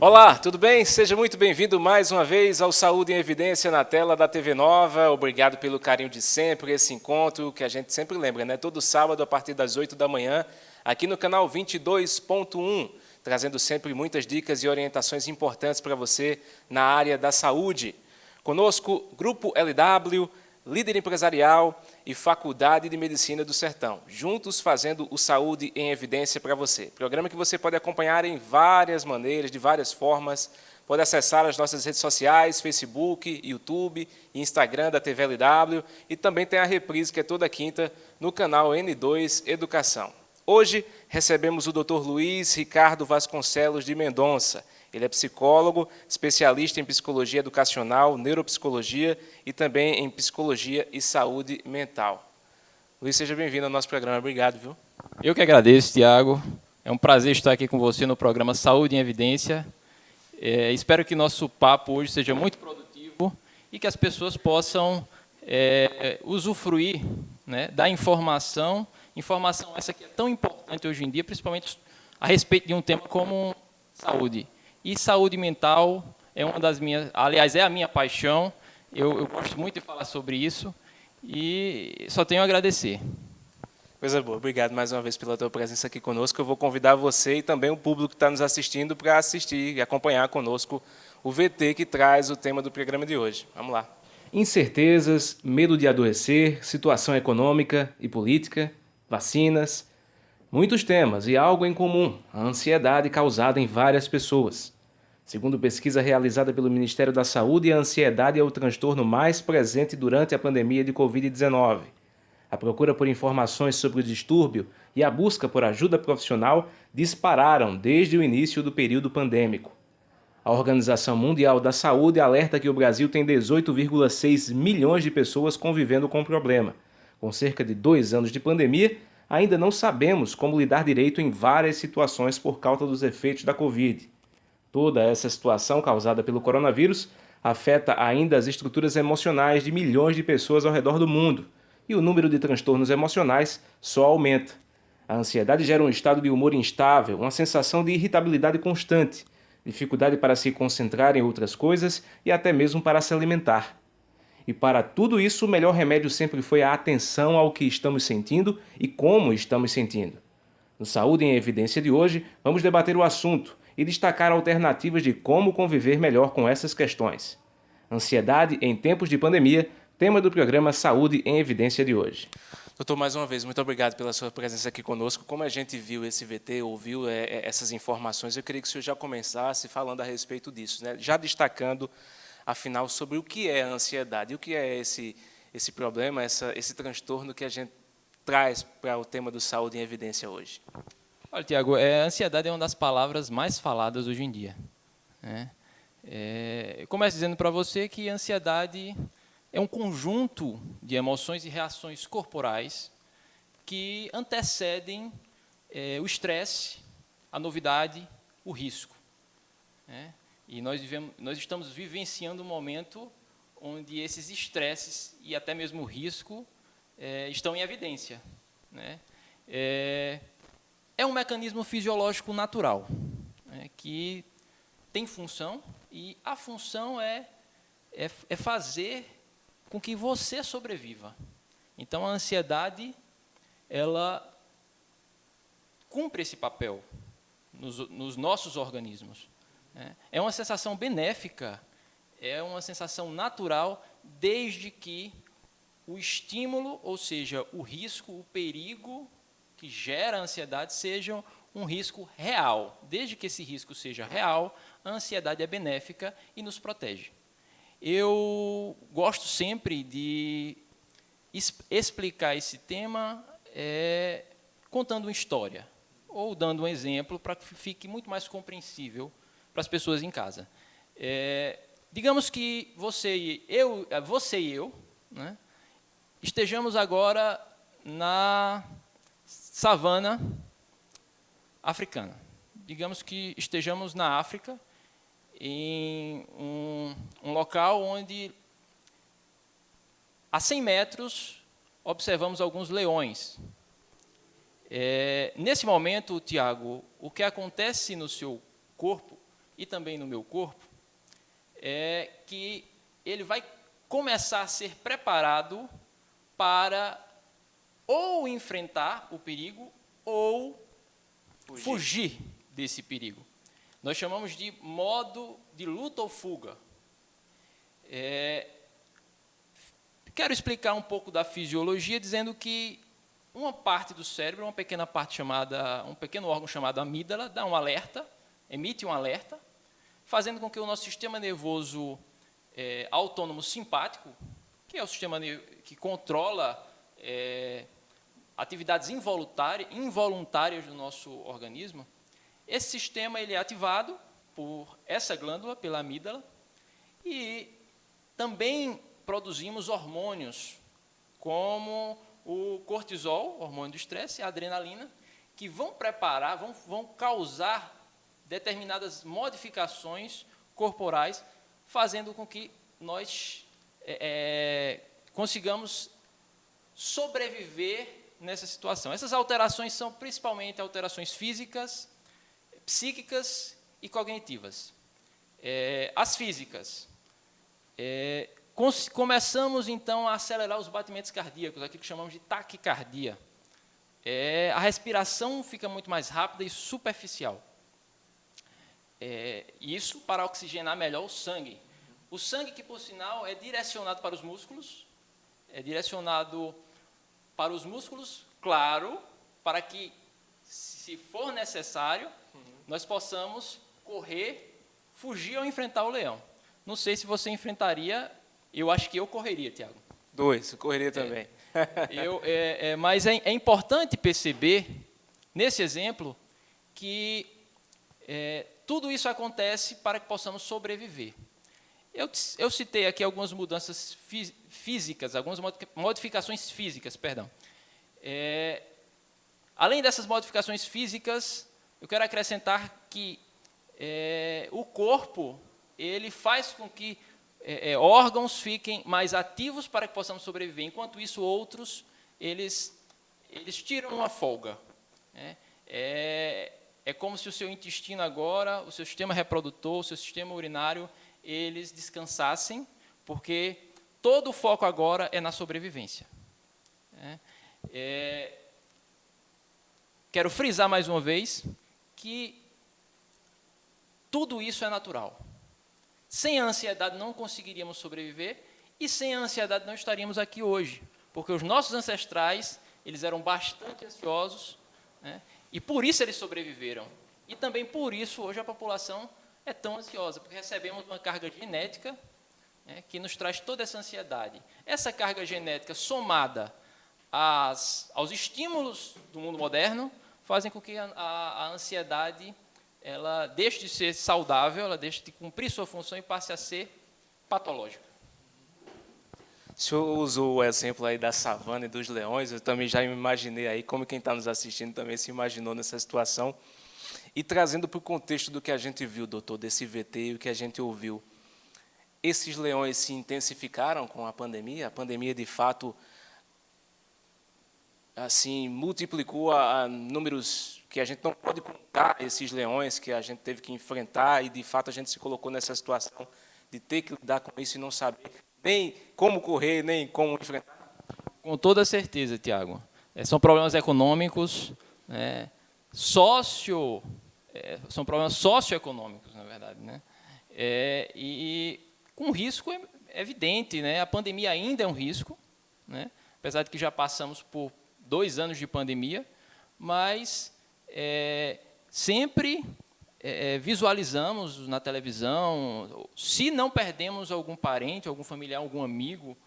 Olá, tudo bem? Seja muito bem-vindo mais uma vez ao Saúde em Evidência na tela da TV Nova. Obrigado pelo carinho de sempre, esse encontro que a gente sempre lembra, né? Todo sábado a partir das 8 da manhã, aqui no canal 22.1, trazendo sempre muitas dicas e orientações importantes para você na área da saúde. Conosco, Grupo LW, Líder Empresarial e Faculdade de Medicina do Sertão, juntos fazendo o Saúde em Evidência para você. Programa que você pode acompanhar em várias maneiras, de várias formas. Pode acessar as nossas redes sociais, Facebook, YouTube e Instagram da TV LW. E também tem a reprise, que é toda quinta, no canal N2 Educação. Hoje recebemos o Dr. Luiz Ricardo Vasconcelos de Mendonça. Ele é psicólogo, especialista em psicologia educacional, neuropsicologia e também em psicologia e saúde mental. Luiz, seja bem-vindo ao nosso programa. Obrigado, viu? Eu que agradeço, Tiago. É um prazer estar aqui com você no programa Saúde em Evidência. Espero que nosso papo hoje seja muito produtivo e que as pessoas possam usufruir, né, da informação essa que é tão importante hoje em dia, principalmente a respeito de um tema como saúde. E saúde mental é uma das minhas, aliás, é a minha paixão. Eu gosto muito de falar sobre isso e só tenho a agradecer. Coisa boa. Obrigado mais uma vez pela tua presença aqui conosco. Eu vou convidar você e também o público que está nos assistindo para assistir e acompanhar conosco o VT que traz o tema do programa de hoje. Vamos lá. Incertezas, medo de adoecer, situação econômica e política, vacinas, muitos temas e algo em comum, a ansiedade causada em várias pessoas. Segundo pesquisa realizada pelo Ministério da Saúde, a ansiedade é o transtorno mais presente durante a pandemia de Covid-19. A procura por informações sobre o distúrbio e a busca por ajuda profissional dispararam desde o início do período pandêmico. A Organização Mundial da Saúde alerta que o Brasil tem 18,6 milhões de pessoas convivendo com o problema. Com cerca de 2 anos de pandemia, ainda não sabemos como lidar direito em várias situações por causa dos efeitos da Covid. Toda essa situação causada pelo coronavírus afeta ainda as estruturas emocionais de milhões de pessoas ao redor do mundo, e o número de transtornos emocionais só aumenta. A ansiedade gera um estado de humor instável, uma sensação de irritabilidade constante, dificuldade para se concentrar em outras coisas e até mesmo para se alimentar. E para tudo isso, o melhor remédio sempre foi a atenção ao que estamos sentindo e como estamos sentindo. No Saúde em Evidência de hoje, vamos debater o assunto e destacar alternativas de como conviver melhor com essas questões. Ansiedade em tempos de pandemia, tema do programa Saúde em Evidência de hoje. Doutor, mais uma vez, muito obrigado pela sua presença aqui conosco. Como a gente viu esse VT, ouviu essas informações, eu queria que o senhor já começasse falando a respeito disso, né? Já destacando, afinal, sobre o que é a ansiedade, o que é esse problema, esse transtorno que a gente traz para o tema do Saúde em Evidência hoje. Olha, Tiago, a ansiedade é uma das palavras mais faladas hoje em dia, né? Eu começo dizendo para você que a ansiedade é um conjunto de emoções e reações corporais que antecedem o estresse, a novidade, o risco, né? E nós estamos vivenciando um momento onde esses estresses e até mesmo o risco estão em evidência, né? É um mecanismo fisiológico natural, né, que tem função, e a função é fazer com que você sobreviva. Então, a ansiedade, ela cumpre esse papel nos nossos organismos, né? É uma sensação benéfica, é uma sensação natural, desde que o estímulo, ou seja, o risco, o perigo que gera a ansiedade, seja um risco real. Desde que esse risco seja real, a ansiedade é benéfica e nos protege. Eu gosto sempre de explicar esse tema contando uma história, ou dando um exemplo para que fique muito mais compreensível para as pessoas em casa. Digamos que você e eu, né, estejamos agora na savana africana. Digamos que estejamos na África, em um local onde, a 100 metros, observamos alguns leões. Nesse momento, Tiago, o que acontece no seu corpo e também no meu corpo, é que ele vai começar a ser preparado para ou enfrentar o perigo ou fugir desse perigo. Nós chamamos de modo de luta ou fuga. Quero explicar um pouco da fisiologia, dizendo que uma parte do cérebro, uma pequena parte chamada, um pequeno órgão chamado amígdala, dá um alerta, emite um alerta, fazendo com que o nosso sistema nervoso autônomo simpático, que é o sistema que controla atividades involuntárias do nosso organismo, esse sistema ele é ativado por essa glândula, pela amígdala, e também produzimos hormônios, como o cortisol, hormônio do estresse, e a adrenalina, que vão preparar, vão causar determinadas modificações corporais, fazendo com que nós consigamos sobreviver nessa situação. Essas alterações são principalmente alterações físicas, psíquicas e cognitivas. As físicas. Começamos, então, a acelerar os batimentos cardíacos, aquilo que chamamos de taquicardia. A respiração fica muito mais rápida e superficial. Isso para oxigenar melhor o sangue. O sangue, que, por sinal, é direcionado para os músculos, claro, para que, se for necessário, nós possamos correr, fugir ou enfrentar o leão. Não sei se você enfrentaria, eu acho que eu correria, Tiago. Eu correria também. Mas é importante perceber, nesse exemplo, que tudo isso acontece para que possamos sobreviver. Eu citei aqui algumas mudanças físicas, algumas modificações físicas, perdão. Além dessas modificações físicas, eu quero acrescentar que o corpo ele faz com que órgãos fiquem mais ativos para que possamos sobreviver. Enquanto isso, outros eles tiram uma folga. É como se o seu intestino agora, o seu sistema reprodutor, o seu sistema urinário, eles descansassem, porque todo o foco agora é na sobrevivência. Quero frisar mais uma vez que tudo isso é natural. Sem a ansiedade não conseguiríamos sobreviver e sem a ansiedade não estaríamos aqui hoje, porque os nossos ancestrais eles eram bastante ansiosos, e por isso eles sobreviveram. E também por isso hoje a população é tão ansiosa, porque recebemos uma carga genética que nos traz toda essa ansiedade. Essa carga genética somada aos estímulos do mundo moderno fazem com que a ansiedade ela deixe de ser saudável, ela deixe de cumprir sua função e passe a ser patológica. O senhor usou o exemplo aí da savana e dos leões, eu também já me imaginei aí, como quem está nos assistindo também se imaginou nessa situação. E trazendo para o contexto do que a gente viu, doutor, desse VT e o que a gente ouviu, esses leões se intensificaram com a pandemia? A pandemia, de fato, assim, multiplicou a números que a gente não pode contar, esses leões que a gente teve que enfrentar, e, de fato, a gente se colocou nessa situação de ter que lidar com isso e não saber nem como correr, nem como enfrentar? Com toda certeza, Tiago. São problemas econômicos, são problemas socioeconômicos, na verdade. E com risco evidente. A pandemia ainda é um risco, apesar de que já passamos por 2 anos de pandemia, mas sempre visualizamos na televisão, se não perdemos algum parente, algum familiar, algum amigo,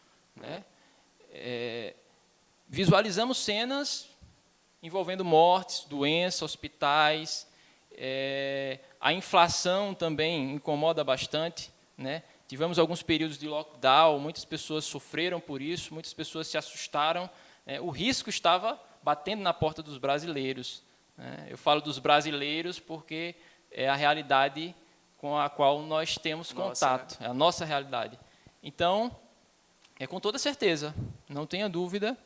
visualizamos cenas envolvendo mortes, doenças, hospitais. A inflação também incomoda bastante. Tivemos alguns períodos de lockdown, muitas pessoas sofreram por isso, muitas pessoas se assustaram. O risco estava batendo na porta dos brasileiros. Eu falo dos brasileiros porque é a realidade com a qual nós temos contato, é a nossa realidade. Então, com toda certeza, não tenha dúvida,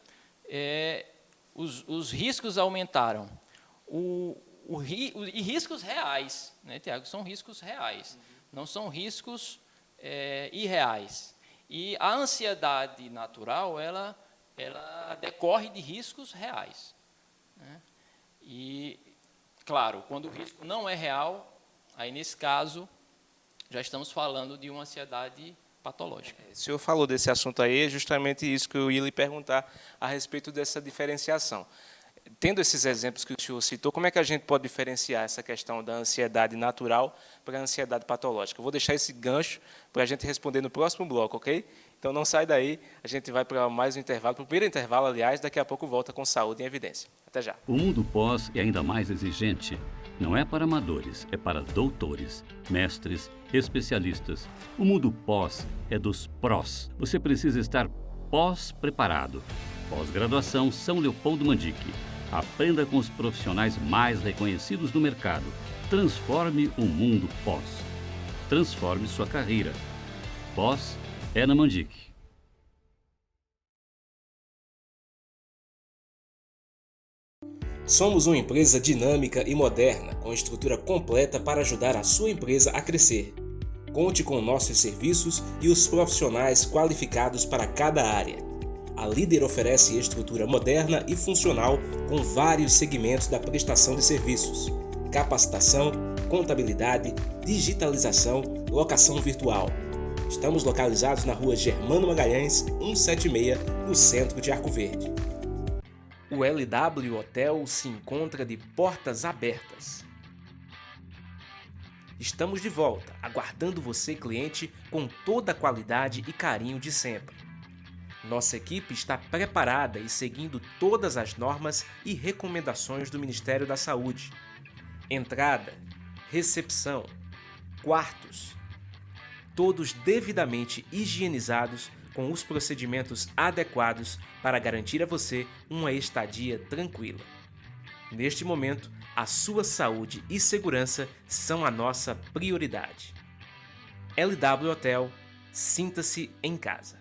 os riscos aumentaram. O E riscos reais, né, Tiago? São riscos reais, não são riscos irreais. E a ansiedade natural, ela decorre de riscos reais, né? E, claro, quando o risco não é real, aí, nesse caso, já estamos falando de uma ansiedade patológica. O senhor falou desse assunto aí, é justamente isso que eu ia lhe perguntar a respeito dessa diferenciação. Tendo esses exemplos que o senhor citou, como é que a gente pode diferenciar essa questão da ansiedade natural para a ansiedade patológica? Eu vou deixar esse gancho para a gente responder no próximo bloco, ok? Então não sai daí, a gente vai para mais um intervalo, para o primeiro intervalo, aliás, daqui a pouco volta com Saúde em Evidência. Até já. O mundo pós é ainda mais exigente. Não é para amadores, é para doutores, mestres, especialistas. O mundo pós é dos prós. Você precisa estar pós-preparado. Pós-graduação São Leopoldo Mandique. Aprenda com os profissionais mais reconhecidos do mercado. Transforme o mundo pós. Transforme sua carreira. Pós é na Mandique. Somos uma empresa dinâmica e moderna, com estrutura completa para ajudar a sua empresa a crescer. Conte com nossos serviços e os profissionais qualificados para cada área. A Líder oferece estrutura moderna e funcional com vários segmentos da prestação de serviços: capacitação, contabilidade, digitalização, locação virtual. Estamos localizados na rua Germano Magalhães, 176, no centro de Arco Verde. O LW Hotel se encontra de portas abertas. Estamos de volta, aguardando você, cliente, com toda a qualidade e carinho de sempre. Nossa equipe está preparada e seguindo todas as normas e recomendações do Ministério da Saúde. Entrada, recepção, quartos, todos devidamente higienizados com os procedimentos adequados para garantir a você uma estadia tranquila. Neste momento, a sua saúde e segurança são a nossa prioridade. LW Hotel, sinta-se em casa.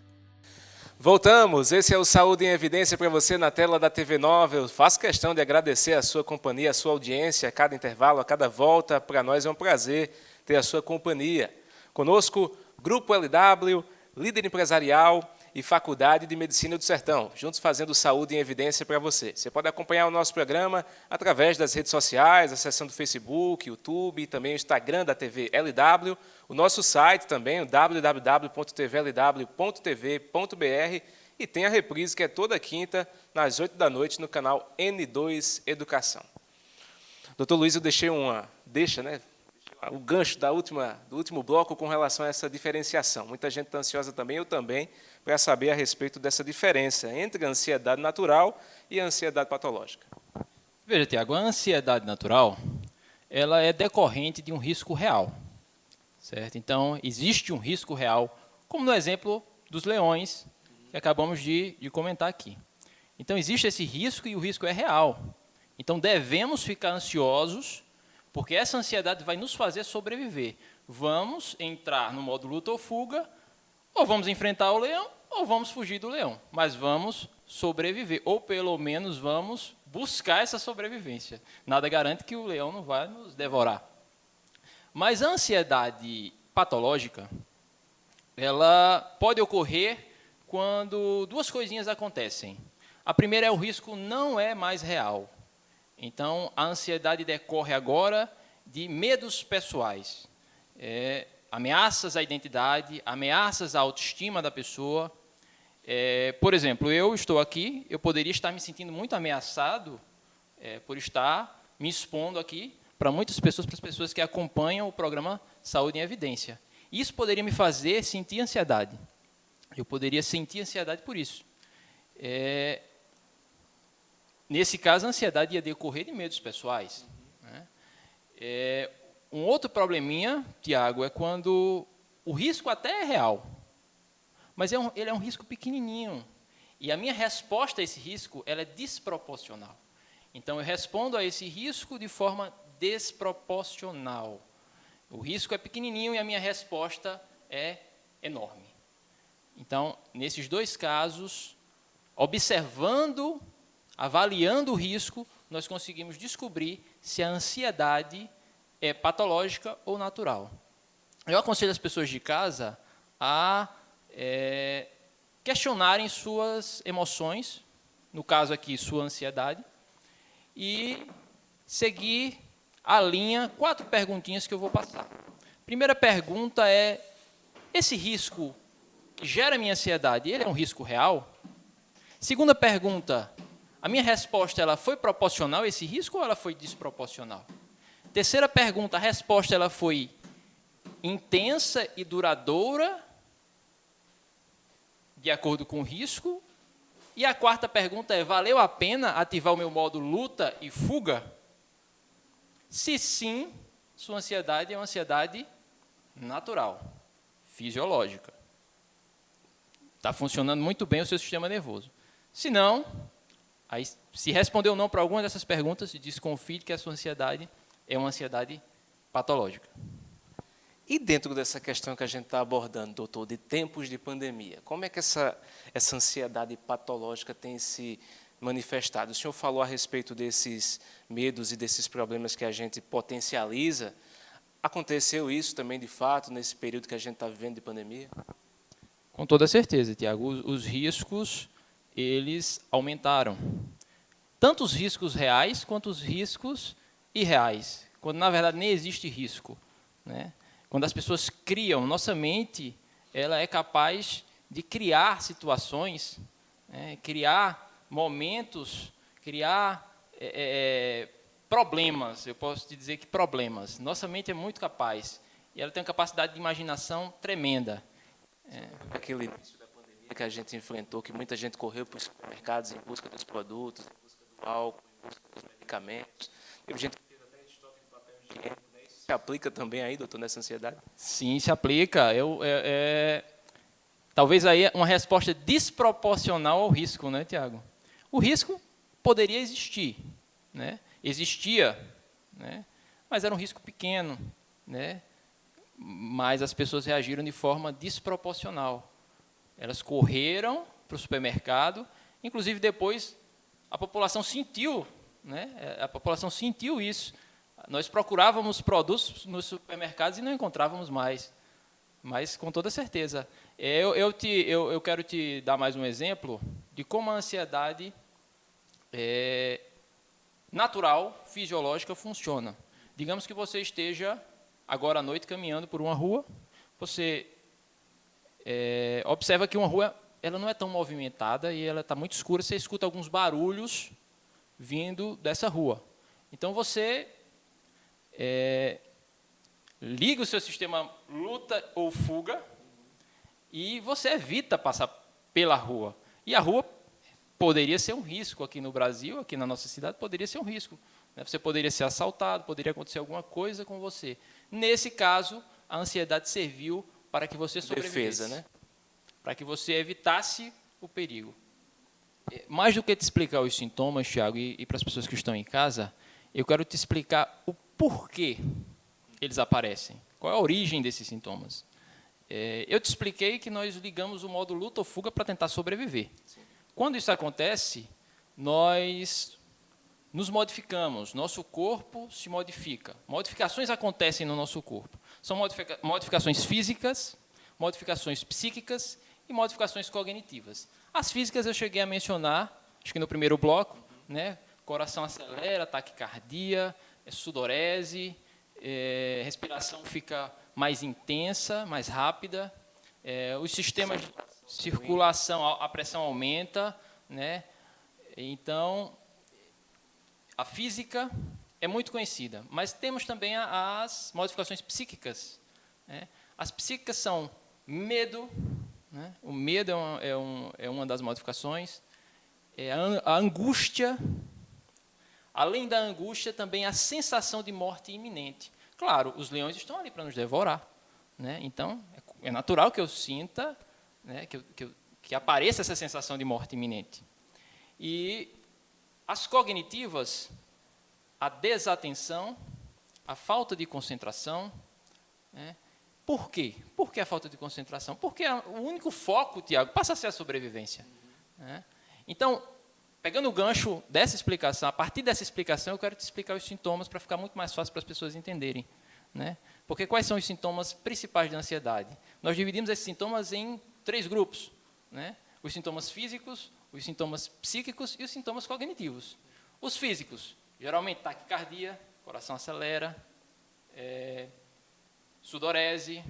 Voltamos, esse é o Saúde em Evidência para você na tela da TV Nova. Eu faço questão de agradecer a sua companhia, a sua audiência, a cada intervalo, a cada volta. Para nós é um prazer ter a sua companhia. Conosco, Grupo LW, Líder Empresarial e Faculdade de Medicina do Sertão, juntos fazendo Saúde em Evidência para você. Você pode acompanhar o nosso programa através das redes sociais, acessando o Facebook, YouTube e também o Instagram da TV LW, o nosso site também, o www.tvlw.tv.br, e tem a reprise que é toda quinta, nas 8 da noite, no canal N2 Educação. Doutor Luiz, eu deixei o gancho do último bloco com relação a essa diferenciação. Muita gente está ansiosa também, eu também, para saber a respeito dessa diferença entre a ansiedade natural e a ansiedade patológica. Veja, Tiago, a ansiedade natural, ela é decorrente de um risco real, certo? Então, existe um risco real, como no exemplo dos leões, que acabamos de comentar aqui. Então, existe esse risco e o risco é real. Então, devemos ficar ansiosos, porque essa ansiedade vai nos fazer sobreviver. Vamos entrar no modo luta ou fuga, ou vamos enfrentar o leão, ou vamos fugir do leão. Mas vamos sobreviver, ou pelo menos vamos buscar essa sobrevivência. Nada garante que o leão não vai nos devorar. Mas a ansiedade patológica, ela pode ocorrer quando duas coisinhas acontecem. A primeira é o risco não é mais real. Então, a ansiedade decorre agora de medos pessoais, ameaças à identidade, ameaças à autoestima da pessoa. Por exemplo, eu estou aqui, eu poderia estar me sentindo muito ameaçado por estar me expondo aqui para muitas pessoas, para as pessoas que acompanham o programa Saúde em Evidência. Isso poderia me fazer sentir ansiedade. Eu poderia sentir ansiedade por isso. Nesse caso, a ansiedade ia decorrer de medos pessoais, né? Um outro probleminha, Tiago, é quando o risco até é real, mas ele é um risco pequenininho. E a minha resposta a esse risco ela é desproporcional. Então, eu respondo a esse risco de forma desproporcional. O risco é pequenininho e a minha resposta é enorme. Então, nesses dois casos, avaliando o risco, nós conseguimos descobrir se a ansiedade é patológica ou natural. Eu aconselho as pessoas de casa a questionarem suas emoções, no caso aqui, sua ansiedade, e seguir a linha, 4 perguntinhas que eu vou passar. Primeira pergunta é, esse risco que gera minha ansiedade, ele é um risco real? Segunda pergunta, a minha resposta ela foi proporcional a esse risco ou ela foi desproporcional? Terceira pergunta, a resposta ela foi intensa e duradoura, de acordo com o risco? E a quarta pergunta é, valeu a pena ativar o meu modo luta e fuga? Se sim, sua ansiedade é uma ansiedade natural, fisiológica. Está funcionando muito bem o seu sistema nervoso. Se não, aí, se respondeu não para alguma dessas perguntas, desconfie que a sua ansiedade é uma ansiedade patológica. E dentro dessa questão que a gente está abordando, doutor, de tempos de pandemia, como é que essa ansiedade patológica tem se manifestado? O senhor falou a respeito desses medos e desses problemas que a gente potencializa. Aconteceu isso também, de fato, nesse período que a gente está vivendo de pandemia? Com toda certeza, Tiago. Os riscos, eles aumentaram. Tanto os riscos reais quanto os riscos irreais, quando, na verdade, nem existe risco, né? Quando as pessoas criam, nossa mente ela é capaz de criar situações, criar momentos, criar problemas. Eu posso te dizer que problemas. Nossa mente é muito capaz. E ela tem uma capacidade de imaginação tremenda. Aquele início da pandemia que a gente enfrentou, que muita gente correu para os supermercados em busca dos produtos, em busca do álcool, em busca dos medicamentos. Teve gente que fez até estoque de papel higiênico. Né? Isso se aplica também aí, doutor, nessa ansiedade? Sim, se aplica. Talvez aí uma resposta desproporcional ao risco, né, Tiago? O risco poderia existir, né? Existia, né? Mas era um risco pequeno, né? Mas as pessoas reagiram de forma desproporcional. Elas correram para o supermercado, inclusive depois a população sentiu, né? A população sentiu isso. Nós procurávamos produtos nos supermercados e não encontrávamos mais. Mas com toda certeza. Eu quero te dar mais um exemplo de como a ansiedade natural, fisiológica, funciona. Digamos que você esteja agora à noite caminhando por uma rua, você observa que uma rua ela não é tão movimentada e ela está muito escura, você escuta alguns barulhos vindo dessa rua. Então você liga o seu sistema luta ou fuga e você evita passar pela rua. E a rua poderia ser um risco aqui no Brasil, aqui na nossa cidade, poderia ser um risco. Você poderia ser assaltado, poderia acontecer alguma coisa com você. Nesse caso, a ansiedade serviu para que você sobrevivesse. Defesa, né? Para que você evitasse o perigo. Mais do que te explicar os sintomas, Thiago, e para as pessoas que estão em casa, eu quero te explicar o porquê eles aparecem. Qual é a origem desses sintomas? Eu te expliquei que nós ligamos o modo luta ou fuga para tentar sobreviver. Sim. Quando isso acontece, nós nos modificamos, nosso corpo se modifica. Modificações acontecem no nosso corpo. São modificações físicas, modificações psíquicas e modificações cognitivas. As físicas eu cheguei a mencionar, acho que no primeiro bloco, né? Coração acelera, taquicardia, sudorese, respiração fica mais intensa, mais rápida, os sistemas de circulação, a pressão aumenta, né? Então, a física é muito conhecida, mas temos também as modificações psíquicas, né? As psíquicas são medo, né? O medo é uma das modificações, a angústia, além da angústia, também a sensação de morte iminente. Claro, os leões estão ali para nos devorar, né? Então, é natural que eu sinta, né, que apareça essa sensação de morte iminente. E as cognitivas, a desatenção, a falta de concentração, né? Por quê? Por que a falta de concentração? Porque o único foco, Tiago, passa a ser a sobrevivência. Né? Então, pegando o gancho dessa explicação, a partir dessa explicação, eu quero te explicar os sintomas para ficar muito mais fácil para as pessoas entenderem. Né? Porque quais são os sintomas principais da ansiedade? Nós dividimos esses sintomas em 3 grupos. Né? Os sintomas físicos, os sintomas psíquicos e os sintomas cognitivos. Os físicos, geralmente taquicardia, coração acelera, sudorese,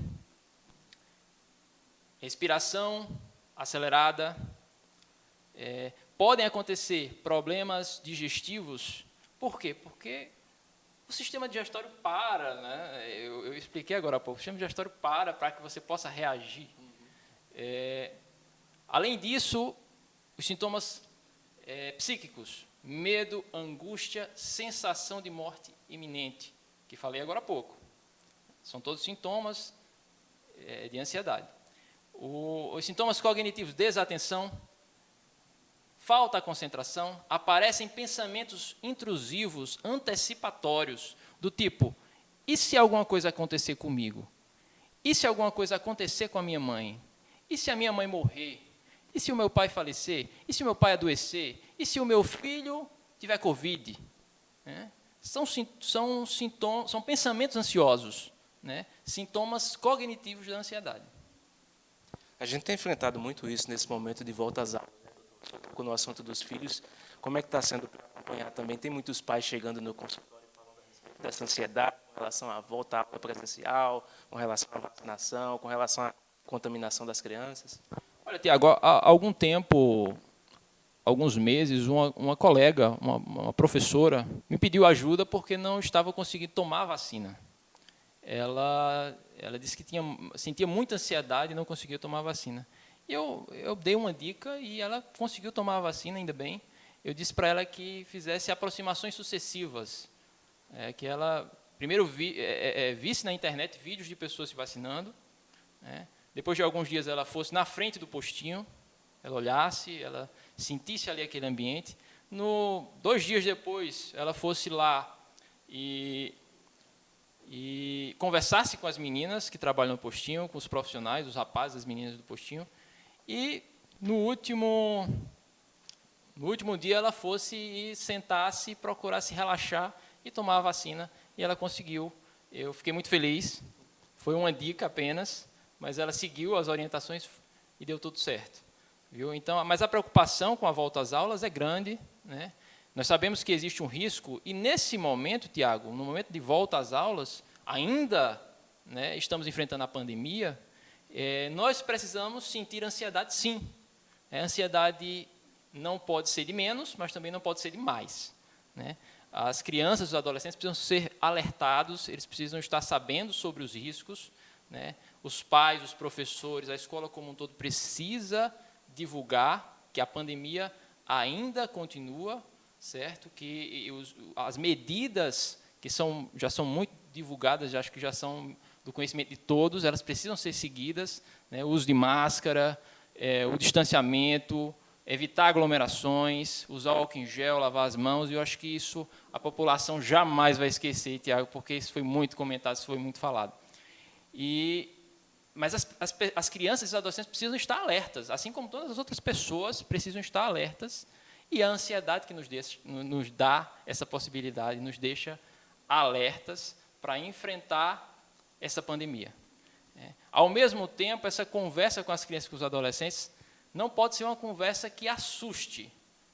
respiração acelerada. Podem acontecer problemas digestivos. Por quê? Porque o sistema digestório para, né? Eu expliquei agora há pouco, o sistema digestório para que você possa reagir. Além disso, os sintomas psíquicos, medo, angústia, sensação de morte iminente, que falei agora há pouco. São todos sintomas de ansiedade. Os sintomas cognitivos, desatenção, falta de concentração, aparecem pensamentos intrusivos, antecipatórios, do tipo, e se alguma coisa acontecer comigo? E se alguma coisa acontecer com a minha mãe? E se a minha mãe morrer? E se o meu pai falecer? E se o meu pai adoecer? E se o meu filho tiver Covid? São pensamentos ansiosos, né? Sintomas cognitivos da ansiedade. A gente tem enfrentado muito isso nesse momento de volta às aulas. No assunto dos filhos, como é que está sendo para acompanhar também? Tem muitos pais chegando no consultório falando a respeito dessa ansiedade com relação à volta à aula presencial, com relação à vacinação, com relação à contaminação das crianças. Olha, Tiago, há algum tempo, alguns meses, uma colega, uma professora, me pediu ajuda porque não estava conseguindo tomar a vacina. Ela disse que sentia muita ansiedade e não conseguia tomar a vacina. Eu dei uma dica e ela conseguiu tomar a vacina, ainda bem. Eu disse para ela que fizesse aproximações sucessivas, que ela primeiro visse na internet vídeos de pessoas se vacinando, depois de alguns dias ela fosse na frente do postinho, ela olhasse, ela sentisse ali aquele ambiente. 2 dias depois, ela fosse lá e conversasse com as meninas que trabalham no postinho, com os profissionais, os rapazes, as meninas do postinho. E no último dia ela fosse e sentasse, procurasse relaxar e tomar a vacina. E ela conseguiu. Eu fiquei muito feliz. Foi uma dica apenas, mas ela seguiu as orientações e deu tudo certo. Viu? Então, mas a preocupação com a volta às aulas é grande, né? Nós sabemos que existe um risco e nesse momento, Tiago, no momento de volta às aulas, ainda, né, estamos enfrentando a pandemia. Nós precisamos sentir ansiedade, sim. A ansiedade não pode ser de menos, mas também não pode ser de mais. Né? As crianças e os adolescentes precisam ser alertados, eles precisam estar sabendo sobre os riscos. Né? Os pais, os professores, a escola como um todo precisa divulgar que a pandemia ainda continua, certo? Que as medidas que já são muito divulgadas, acho que já são do conhecimento de todos, elas precisam ser seguidas, né? O uso de máscara, o distanciamento, evitar aglomerações, usar álcool em gel, lavar as mãos, e eu acho que isso a população jamais vai esquecer, Tiago, porque isso foi muito comentado, isso foi muito falado. Mas as crianças e os adolescentes precisam estar alertas, assim como todas as outras pessoas precisam estar alertas, e a ansiedade que nos dá essa possibilidade, nos deixa alertas para enfrentar essa pandemia. Ao mesmo tempo, essa conversa com as crianças e com os adolescentes não pode ser uma conversa que assuste.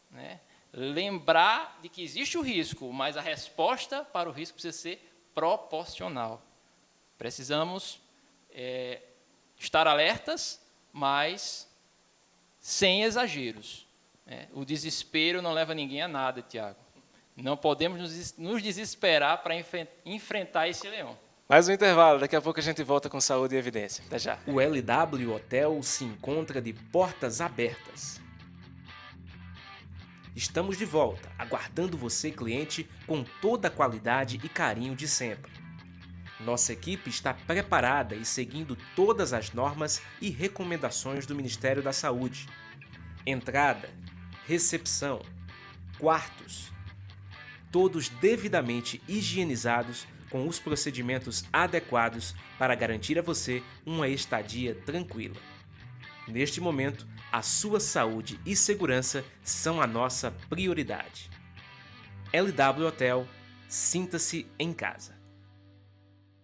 Né? Lembrar de que existe o risco, mas a resposta para o risco precisa ser proporcional. Precisamos estar alertas, mas sem exageros. O desespero não leva ninguém a nada, Tiago. Não podemos nos desesperar para enfrentar esse leão. Mais um intervalo, daqui a pouco a gente volta com Saúde e Evidência. Até já. O LW Hotel se encontra de portas abertas. Estamos de volta, aguardando você, cliente, com toda a qualidade e carinho de sempre. Nossa equipe está preparada e seguindo todas as normas e recomendações do Ministério da Saúde. Entrada, recepção, quartos, todos devidamente higienizados com os procedimentos adequados para garantir a você uma estadia tranquila. Neste momento, a sua saúde e segurança são a nossa prioridade. LW Hotel, sinta-se em casa.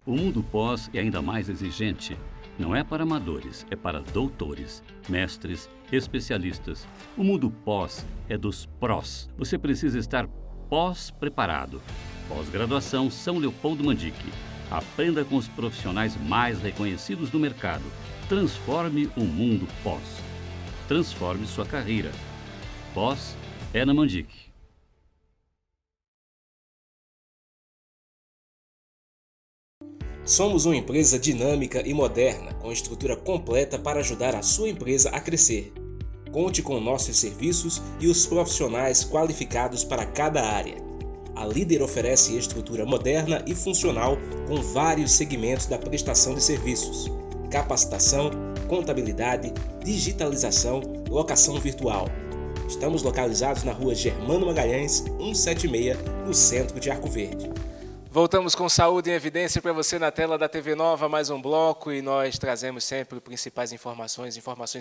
O mundo pós é ainda mais exigente. Não é para amadores, é para doutores, mestres, especialistas. O mundo pós é dos prós. Você precisa estar pós-preparado. Pós-graduação São Leopoldo Mandique. Aprenda com os profissionais mais reconhecidos do mercado. Transforme o mundo pós. Transforme sua carreira. Pós é na Mandique. Somos uma empresa dinâmica e moderna, com estrutura completa para ajudar a sua empresa a crescer. Conte com nossos serviços e os profissionais qualificados para cada área. A Líder oferece estrutura moderna e funcional com vários segmentos da prestação de serviços: capacitação, contabilidade, digitalização, locação virtual. Estamos localizados na rua Germano Magalhães, 176, no centro de Arco Verde. Voltamos com Saúde em Evidência para você na tela da TV Nova, mais um bloco, e nós trazemos sempre principais informações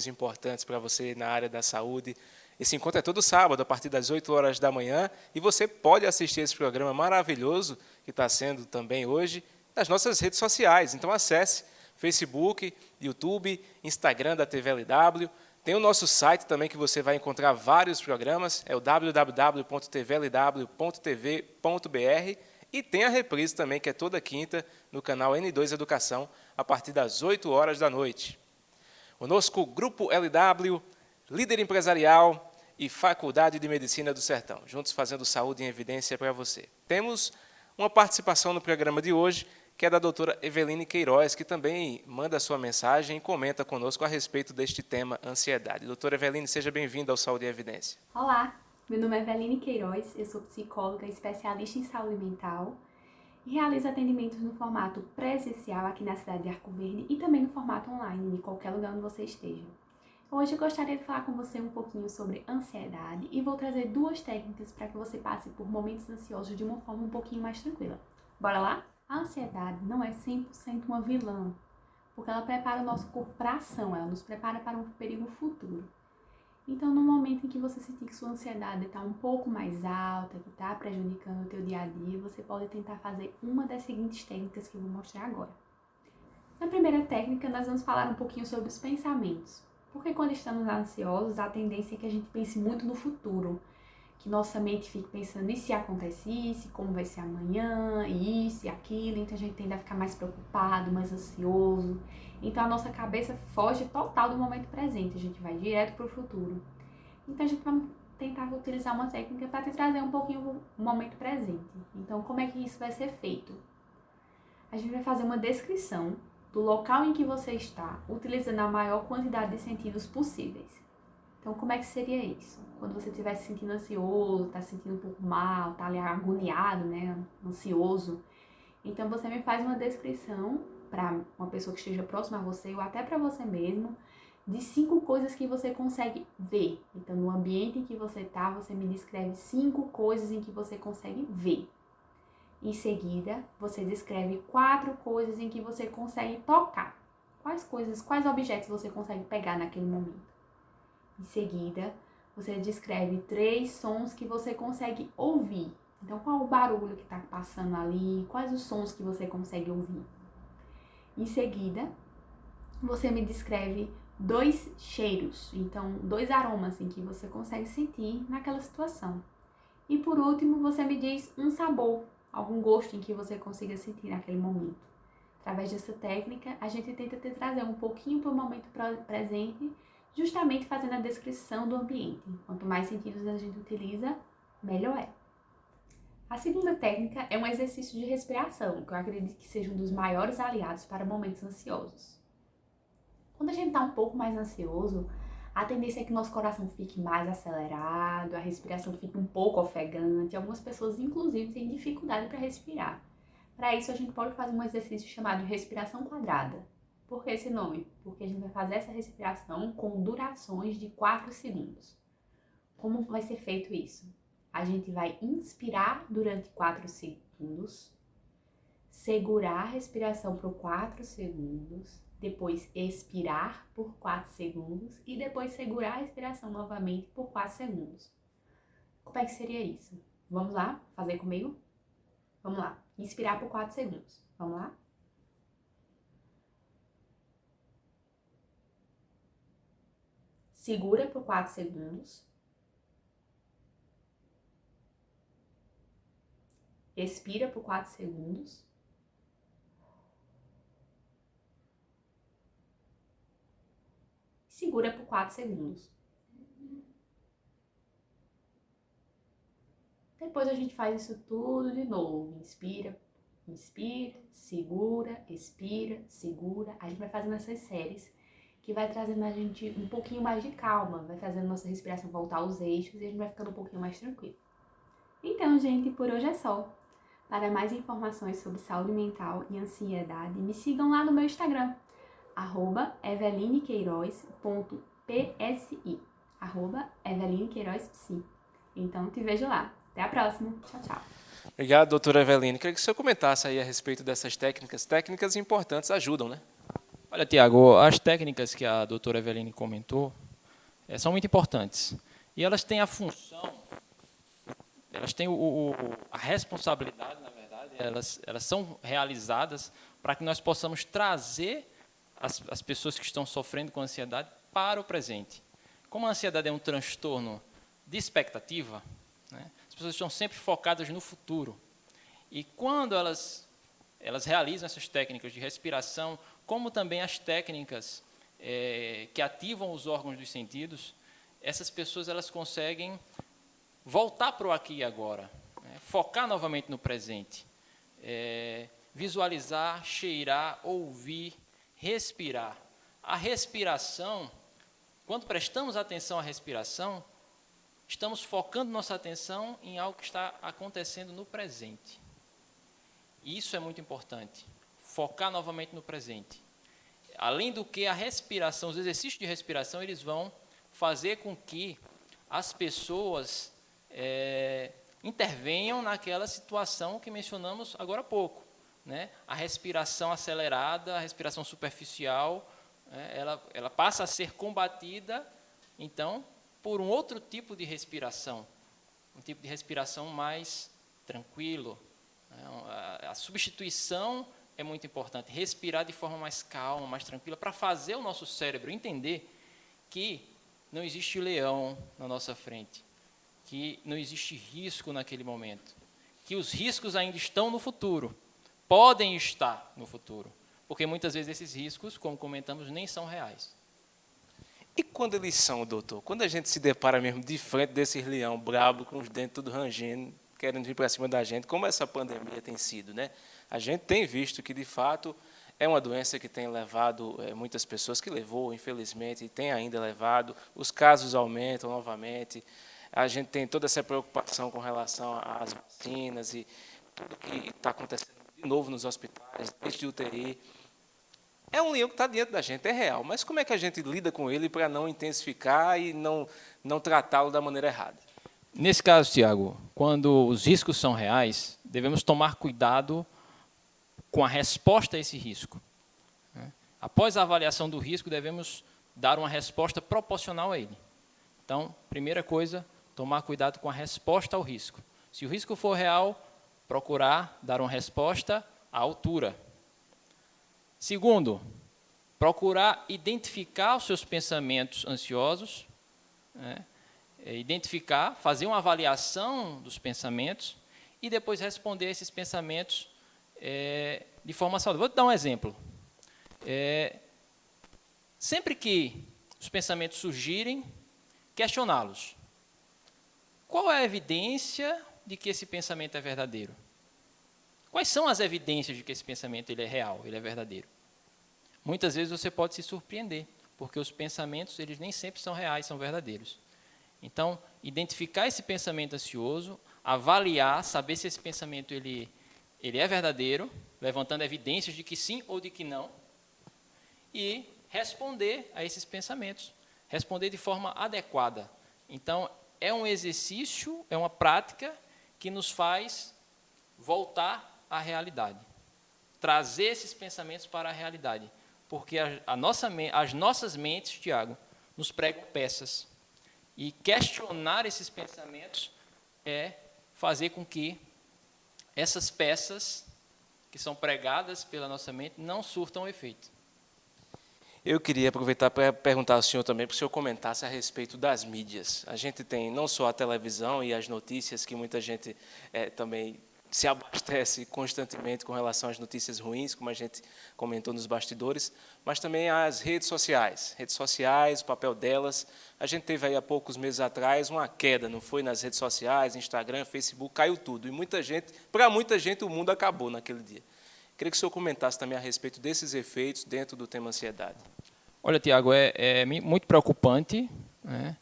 importantes para você na área da saúde. Esse encontro é todo sábado, a partir das 8 horas da manhã, e você pode assistir esse programa maravilhoso, que está sendo também hoje, nas nossas redes sociais. Então acesse Facebook, YouTube, Instagram da TV LW. Tem o nosso site também, que você vai encontrar vários programas, é o www.tvlw.tv.br. E tem a reprise também, que é toda quinta, no canal N2 Educação, a partir das 8 horas da noite. Conosco, Grupo LW, Líder Empresarial e Faculdade de Medicina do Sertão, juntos fazendo saúde em evidência para você. Temos uma participação no programa de hoje, que é da doutora Eveline Queiroz, que também manda a sua mensagem e comenta conosco a respeito deste tema, ansiedade. Doutora Eveline, seja bem-vinda ao Saúde em Evidência. Olá! Meu nome é Eveline Queiroz, eu sou psicóloga especialista em saúde mental e realizo atendimentos no formato presencial aqui na cidade de Arco Verde e também no formato online, em qualquer lugar onde você esteja. Hoje eu gostaria de falar com você um pouquinho sobre ansiedade e vou trazer duas técnicas para que você passe por momentos ansiosos de uma forma um pouquinho mais tranquila. Bora lá? A ansiedade não é 100% uma vilã, porque ela prepara o nosso corpo para a ação, ela nos prepara para um perigo futuro. Então, no momento em que você sentir que sua ansiedade está um pouco mais alta, que está prejudicando o teu dia a dia, você pode tentar fazer uma das seguintes técnicas que eu vou mostrar agora. Na primeira técnica, nós vamos falar um pouquinho sobre os pensamentos. Porque quando estamos ansiosos, a tendência é que a gente pense muito no futuro, que nossa mente fique pensando, e se acontecesse, como vai ser amanhã, isso e aquilo, então a gente tende a ficar mais preocupado, mais ansioso. Então a nossa cabeça foge total do momento presente, a gente vai direto para o futuro. Então a gente vai tentar utilizar uma técnica para te trazer um pouquinho o momento presente. Então como é que isso vai ser feito? A gente vai fazer uma descrição do local em que você está, utilizando a maior quantidade de sentidos possíveis. Então como é que seria isso? Quando você estiver se sentindo ansioso, está se sentindo um pouco mal, está ali agoniado, né, ansioso, então você me faz uma descrição para uma pessoa que esteja próxima a você ou até para você mesmo, de 5 coisas que você consegue ver. Então, no ambiente em que você está, você me descreve 5 coisas em que você consegue ver. Em seguida, você descreve 4 coisas em que você consegue tocar. Quais objetos você consegue pegar naquele momento? Em seguida, você descreve 3 sons que você consegue ouvir. Então, qual o barulho que está passando ali? Quais os sons que você consegue ouvir? Em seguida, você me descreve 2 cheiros, então 2 aromas em que você consegue sentir naquela situação. E por último, você me diz um sabor, algum gosto em que você consiga sentir naquele momento. Através dessa técnica, a gente tenta te trazer um pouquinho para o momento presente, justamente fazendo a descrição do ambiente. Quanto mais sentidos a gente utiliza, melhor é. A segunda técnica é um exercício de respiração, que eu acredito que seja um dos maiores aliados para momentos ansiosos. Quando a gente está um pouco mais ansioso, a tendência é que nosso coração fique mais acelerado, a respiração fique um pouco ofegante, algumas pessoas inclusive têm dificuldade para respirar. Para isso a gente pode fazer um exercício chamado de respiração quadrada. Por que esse nome? Porque a gente vai fazer essa respiração com durações de 4 segundos. Como vai ser feito isso? A gente vai inspirar durante 4 segundos, segurar a respiração por 4 segundos, depois expirar por 4 segundos e depois segurar a respiração novamente por 4 segundos. Como é que seria isso? Vamos lá? Fazer comigo? Vamos lá. Inspirar por 4 segundos. Vamos lá? Segura por 4 segundos. Expira por 4 segundos. Segura por 4 segundos. Depois a gente faz isso tudo de novo. Inspira, inspira, segura, expira, segura. A gente vai fazendo essas séries que vai trazendo a gente um pouquinho mais de calma, vai fazendo nossa respiração voltar aos eixos e a gente vai ficando um pouquinho mais tranquilo. Então, gente, por hoje é só. Para mais informações sobre saúde mental e ansiedade, me sigam lá no meu Instagram, @evelinequeiroz.psi, @evelinequeiroz.psi. Então, te vejo lá. Até a próxima. Tchau, tchau. Obrigado, doutora Eveline. Queria que o senhor comentasse aí a respeito dessas técnicas. Técnicas importantes ajudam, né? Olha, Tiago, as técnicas que a doutora Eveline comentou são muito importantes. E elas têm a função, elas têm a responsabilidade, na verdade, elas são realizadas para que nós possamos trazer as pessoas que estão sofrendo com ansiedade para o presente. Como a ansiedade é um transtorno de expectativa, né, as pessoas estão sempre focadas no futuro. E quando elas realizam essas técnicas de respiração, como também as técnicas que ativam os órgãos dos sentidos, essas pessoas elas conseguem voltar para o aqui e agora, né, focar novamente no presente, visualizar, cheirar, ouvir, respirar. A respiração, quando prestamos atenção à respiração, estamos focando nossa atenção em algo que está acontecendo no presente. E isso é muito importante, focar novamente no presente. Além do que a respiração, os exercícios de respiração, eles vão fazer com que as pessoas intervenham naquela situação que mencionamos agora há pouco, né? A respiração acelerada, a respiração superficial, ela passa a ser combatida, então, por um outro tipo de respiração, um tipo de respiração mais tranquilo. A substituição é muito importante, respirar de forma mais calma, mais tranquila, para fazer o nosso cérebro entender que não existe leão na nossa frente, que não existe risco naquele momento, que os riscos ainda estão no futuro, podem estar no futuro, porque muitas vezes esses riscos, como comentamos, nem são reais. E quando eles são, doutor? Quando a gente se depara mesmo de frente desses leão brabo, com os dentes tudo rangendo, querendo vir para cima da gente, como essa pandemia tem sido, né? A gente tem visto que, de fato, é uma doença que tem levado muitas pessoas, que levou, infelizmente, e tem ainda levado, os casos aumentam novamente, a gente tem toda essa preocupação com relação às vacinas e tudo que está acontecendo de novo nos hospitais, desde UTI. É um leão que está diante da gente, é real, mas como é que a gente lida com ele para não intensificar e não tratá-lo da maneira errada? Nesse caso, Tiago, quando os riscos são reais, devemos tomar cuidado com a resposta a esse risco. Após a avaliação do risco, devemos dar uma resposta proporcional a ele. Então, primeira coisa, tomar cuidado com a resposta ao risco. Se o risco for real, procurar dar uma resposta à altura. Segundo, procurar identificar os seus pensamentos ansiosos, né? Identificar, fazer uma avaliação dos pensamentos e depois responder a esses pensamentos de forma saudável. Vou te dar um exemplo. Sempre que os pensamentos surgirem, questioná-los. Qual é a evidência de que esse pensamento é verdadeiro? Quais são as evidências de que esse pensamento ele é real, ele é verdadeiro? Muitas vezes você pode se surpreender, porque os pensamentos eles nem sempre são reais, são verdadeiros. Então, identificar esse pensamento ansioso, avaliar, saber se esse pensamento ele é verdadeiro, levantando evidências de que sim ou de que não, e responder a esses pensamentos, responder de forma adequada. Então, é um exercício, é uma prática que nos faz voltar à realidade, trazer esses pensamentos para a realidade, porque as nossas mentes, Tiago, nos pregam peças. E questionar esses pensamentos é fazer com que essas peças que são pregadas pela nossa mente não surtam efeito. Eu queria aproveitar para perguntar ao senhor também, para o senhor comentasse a respeito das mídias. A gente tem não só a televisão e as notícias, que muita gente também se abastece constantemente com relação às notícias ruins, como a gente comentou nos bastidores, mas também as redes sociais. Redes sociais, o papel delas. A gente teve aí há poucos meses atrás uma queda, não foi? Nas redes sociais, Instagram, Facebook, caiu tudo. E para muita gente, o mundo acabou naquele dia. Queria que o senhor comentasse também a respeito desses efeitos dentro do tema ansiedade. Olha, Tiago, é muito preocupante, né?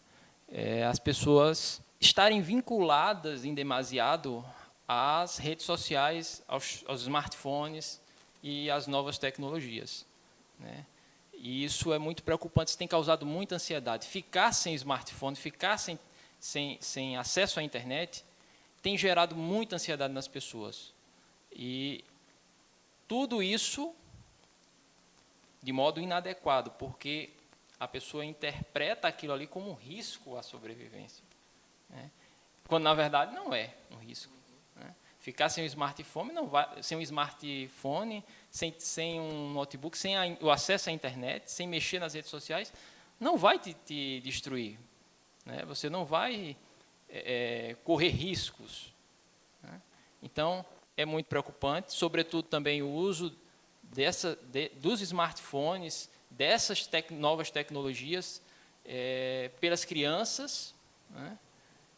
As pessoas estarem vinculadas em demasiado às redes sociais, aos smartphones e às novas tecnologias, né? E isso é muito preocupante, isso tem causado muita ansiedade. Ficar sem smartphone, ficar sem acesso à internet, tem gerado muita ansiedade nas pessoas. E tudo isso de modo inadequado, porque a pessoa interpreta aquilo ali como um risco à sobrevivência, né? Quando, na verdade, não é um risco, né? Ficar sem o smartphone, sem um notebook, sem o acesso à internet, sem mexer nas redes sociais, não vai te destruir, né? Você não vai correr riscos, né? Então, é muito preocupante, sobretudo também o uso dos smartphones, dessas novas tecnologias, pelas crianças, né?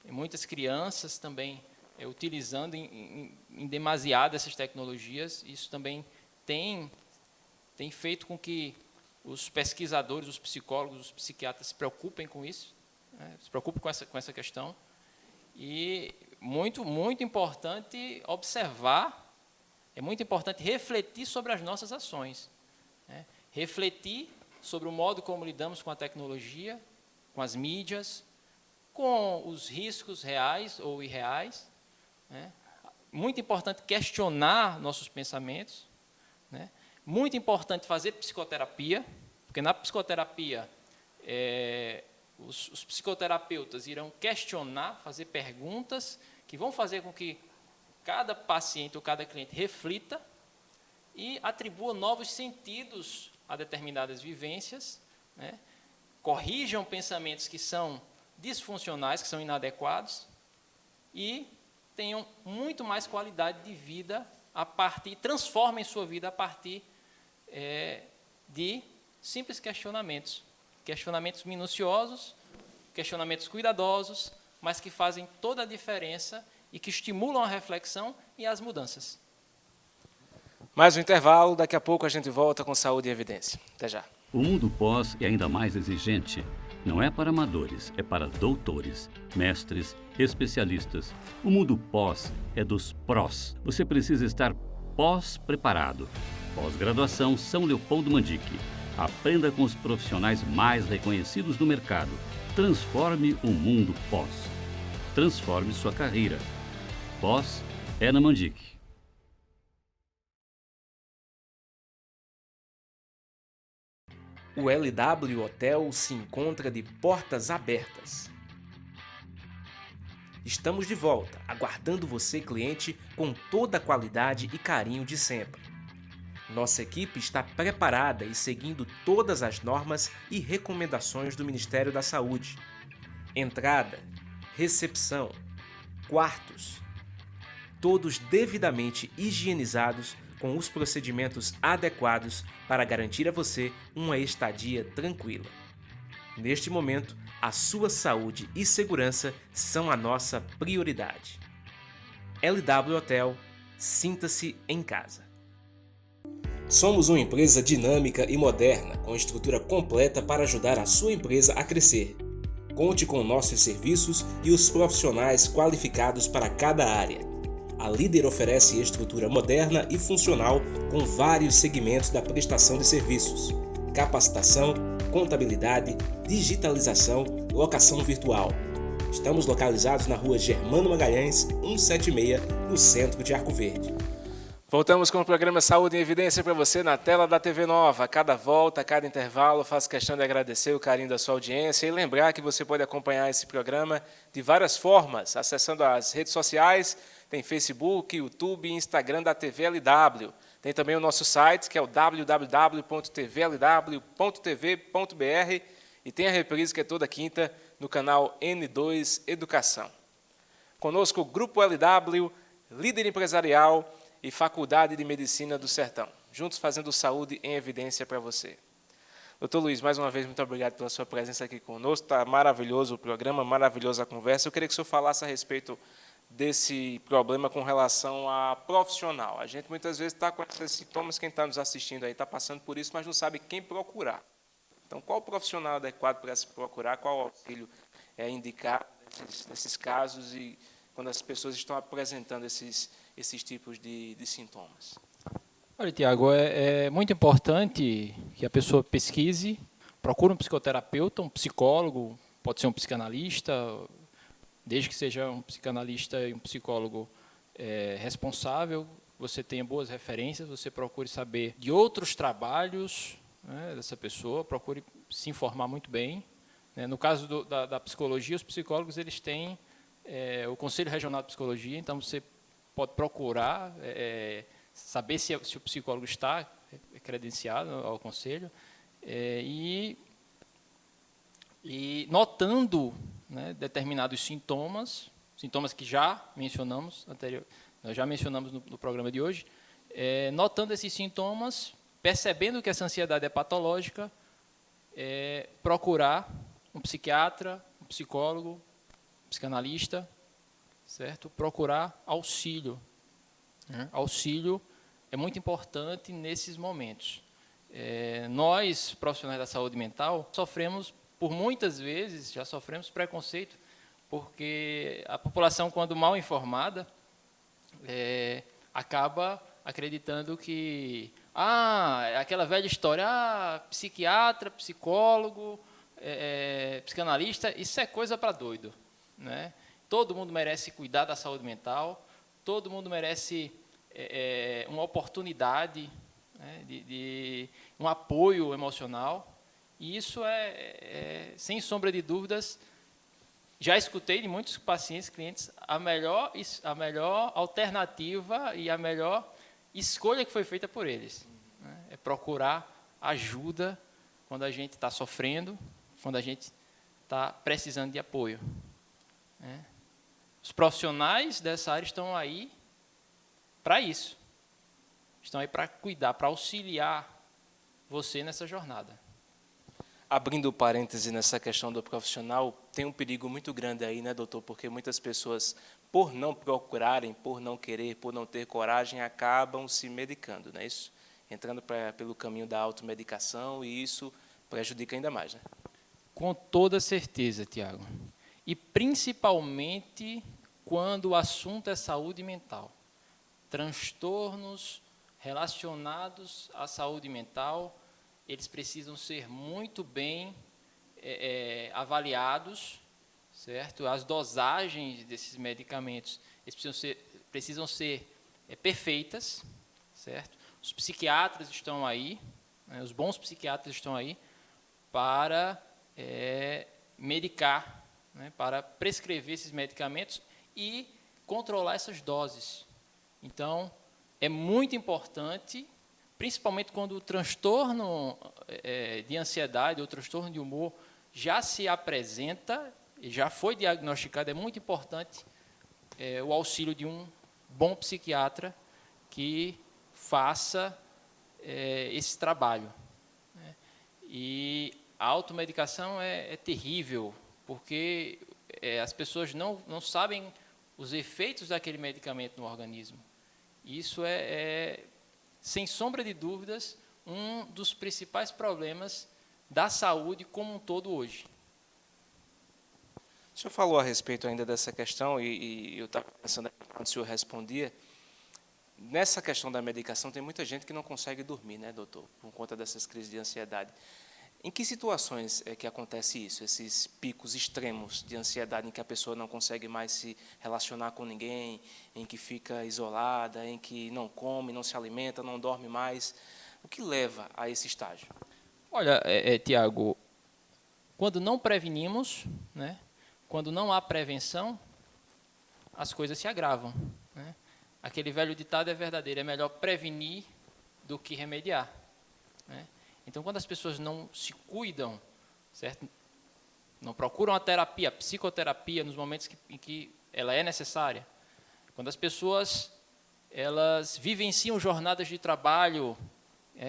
E muitas crianças também utilizando em demasiado essas tecnologias. Isso também tem feito com que os pesquisadores, os psicólogos, os psiquiatras se preocupem com isso, né? Se preocupem com essa questão. E muito, muito importante observar, é muito importante refletir sobre as nossas ações, né? Refletir sobre o modo como lidamos com a tecnologia, com as mídias, com os riscos reais ou irreais, né? Muito importante questionar nossos pensamentos, né? Muito importante fazer psicoterapia, porque na psicoterapia os psicoterapeutas irão questionar, fazer perguntas que vão fazer com que cada paciente ou cada cliente reflita e atribua novos sentidos a determinadas vivências, né? Corrijam pensamentos que são disfuncionais, que são inadequados e tenham muito mais qualidade de vida transformem sua vida a partir de simples questionamentos minuciosos, questionamentos cuidadosos, mas que fazem toda a diferença e que estimulam a reflexão e as mudanças. Mais um intervalo, daqui a pouco a gente volta com Saúde e Evidência. Até já. O mundo pós é ainda mais exigente. Não é para amadores, é para doutores, mestres, especialistas. O mundo pós é dos prós. Você precisa estar pós-preparado. Pós-graduação São Leopoldo Mandique. Aprenda com os profissionais mais reconhecidos do mercado. Transforme o mundo pós. Transforme sua carreira. Pós é na Mandique. O LW Hotel se encontra de portas abertas. Estamos de volta, aguardando você, cliente, com toda a qualidade e carinho de sempre. Nossa equipe está preparada e seguindo todas as normas e recomendações do Ministério da Saúde. Entrada, recepção, quartos, todos devidamente higienizados com os procedimentos adequados para garantir a você uma estadia tranquila. Neste momento, a sua saúde e segurança são a nossa prioridade. LW Hotel, sinta-se em casa. Somos uma empresa dinâmica e moderna, com estrutura completa para ajudar a sua empresa a crescer. Conte com nossos serviços e os profissionais qualificados para cada área. A Líder oferece estrutura moderna e funcional com vários segmentos da prestação de serviços: capacitação, contabilidade, digitalização, locação virtual. Estamos localizados na rua Germano Magalhães, 176, no centro de Arco Verde. Voltamos com o programa Saúde em Evidência para você na tela da TV Nova. A cada volta, a cada intervalo, faço questão de agradecer o carinho da sua audiência e lembrar que você pode acompanhar esse programa de várias formas, acessando as redes sociais, tem Facebook, YouTube e Instagram da TV LW. Tem também o nosso site, que é o www.tvlw.tv.br e tem a reprise, que é toda quinta, no canal N2 Educação. Conosco o Grupo LW, líder empresarial e Faculdade de Medicina do Sertão, juntos fazendo saúde em evidência para você. Doutor Luiz, mais uma vez, muito obrigado pela sua presença aqui conosco. Está maravilhoso o programa, maravilhosa a conversa. Eu queria que o senhor falasse a respeito desse problema com relação a profissional. A gente muitas vezes está com esses sintomas, quem está nos assistindo aí está passando por isso, mas não sabe quem procurar. Então, qual o profissional adequado para se procurar, qual auxílio é indicado nesses casos e quando as pessoas estão apresentando esses tipos de sintomas? Olha, Tiago, é muito importante que a pessoa pesquise, procure um psicoterapeuta, um psicólogo, pode ser um psicanalista, desde que seja um psicanalista e um psicólogo responsável, você tenha boas referências, você procure saber de outros trabalhos, né, dessa pessoa, procure se informar muito bem. Né. No caso da psicologia, os psicólogos eles têm o Conselho Regional de Psicologia, então você pode procurar saber se o psicólogo está credenciado ao conselho e notando, né, determinados sintomas que já mencionamos nós já mencionamos no programa de hoje, notando esses sintomas, percebendo que essa ansiedade é patológica, procurar um psiquiatra, um psicólogo, psicanalista, certo? Procurar auxílio. Auxílio é muito importante nesses momentos. Nós, profissionais da saúde mental, por muitas vezes, já sofremos preconceito, porque a população, quando mal informada, acaba acreditando que aquela velha história, psiquiatra, psicólogo, psicanalista, isso é coisa para doido, né? Todo mundo merece cuidar da saúde mental, todo mundo merece uma oportunidade, né, de um apoio emocional, e isso sem sombra de dúvidas, já escutei de muitos pacientes, clientes, a melhor alternativa e a melhor escolha que foi feita por eles, né, é procurar ajuda quando a gente está sofrendo, quando a gente está precisando de apoio, né. Os profissionais dessa área estão aí para isso. Estão aí para cuidar, para auxiliar você nessa jornada. Abrindo parêntese nessa questão do profissional, tem um perigo muito grande aí, né, doutor? Porque muitas pessoas, por não procurarem, por não querer, por não ter coragem, acabam se medicando, não é isso? Entrando pelo caminho da automedicação, e isso prejudica ainda mais, né? Com toda certeza, Tiago. E principalmente quando o assunto é saúde mental. Transtornos relacionados à saúde mental, eles precisam ser muito bem avaliados, certo? As dosagens desses medicamentos precisam ser perfeitas, certo? Os psiquiatras estão aí, né, os bons psiquiatras estão aí para medicar, né, para prescrever esses medicamentos e controlar essas doses. Então, é muito importante, principalmente quando o transtorno de ansiedade ou transtorno de humor já se apresenta, já foi diagnosticado, é muito importante o auxílio de um bom psiquiatra que faça esse trabalho, né? E a automedicação é terrível, porque as pessoas não sabem os efeitos daquele medicamento no organismo. Isso sem sombra de dúvidas, um dos principais problemas da saúde como um todo hoje. O senhor falou a respeito ainda dessa questão, e eu estava pensando quando o senhor respondia, nessa questão da medicação tem muita gente que não consegue dormir, né, doutor, por conta dessas crises de ansiedade. Em que situações é que acontece isso, esses picos extremos de ansiedade em que a pessoa não consegue mais se relacionar com ninguém, em que fica isolada, em que não come, não se alimenta, não dorme mais? O que leva a esse estágio? Olha, Tiago, quando não prevenimos, né, quando não há prevenção, as coisas se agravam, né? Aquele velho ditado é verdadeiro, é melhor prevenir do que remediar, né? Então, quando as pessoas não se cuidam, certo? Não procuram a terapia, a psicoterapia nos momentos em que ela é necessária, quando as pessoas elas vivenciam jornadas de trabalho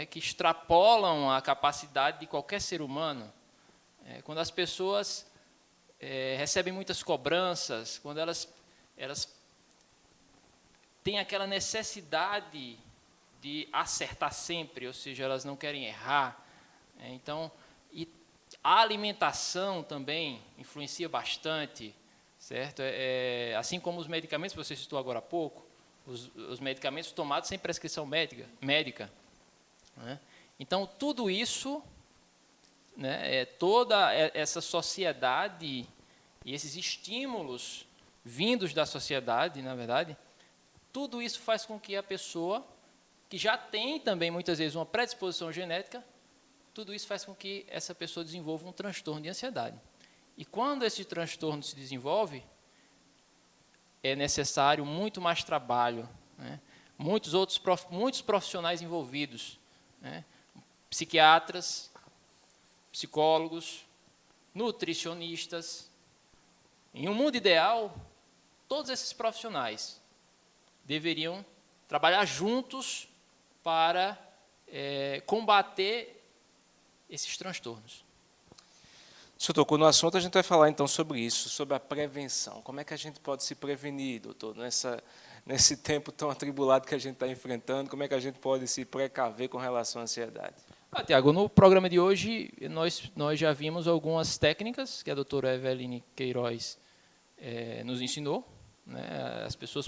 que extrapolam a capacidade de qualquer ser humano, quando as pessoas recebem muitas cobranças, quando elas têm aquela necessidade de acertar sempre, ou seja, elas não querem errar. Então, e a alimentação também influencia bastante, certo? Assim como os medicamentos que você citou agora há pouco, os medicamentos tomados sem prescrição médica, né? Então, tudo isso, né, toda essa sociedade e esses estímulos vindos da sociedade, na verdade, tudo isso faz com que a pessoa, que já tem também muitas vezes uma predisposição genética, tudo isso faz com que essa pessoa desenvolva um transtorno de ansiedade. E quando esse transtorno se desenvolve, é necessário muito mais trabalho, né? Muitos profissionais envolvidos, né? Psiquiatras, psicólogos, nutricionistas. Em um mundo ideal, todos esses profissionais deveriam trabalhar juntos para combater esses transtornos. O senhor tocou no assunto, a gente vai falar então sobre isso, sobre a prevenção. Como é que a gente pode se prevenir, doutor, nesse tempo tão atribulado que a gente está enfrentando? Como é que a gente pode se precaver com relação à ansiedade? Tiago, no programa de hoje, nós já vimos algumas técnicas que a doutora Eveline Queiroz nos ensinou, né? As pessoas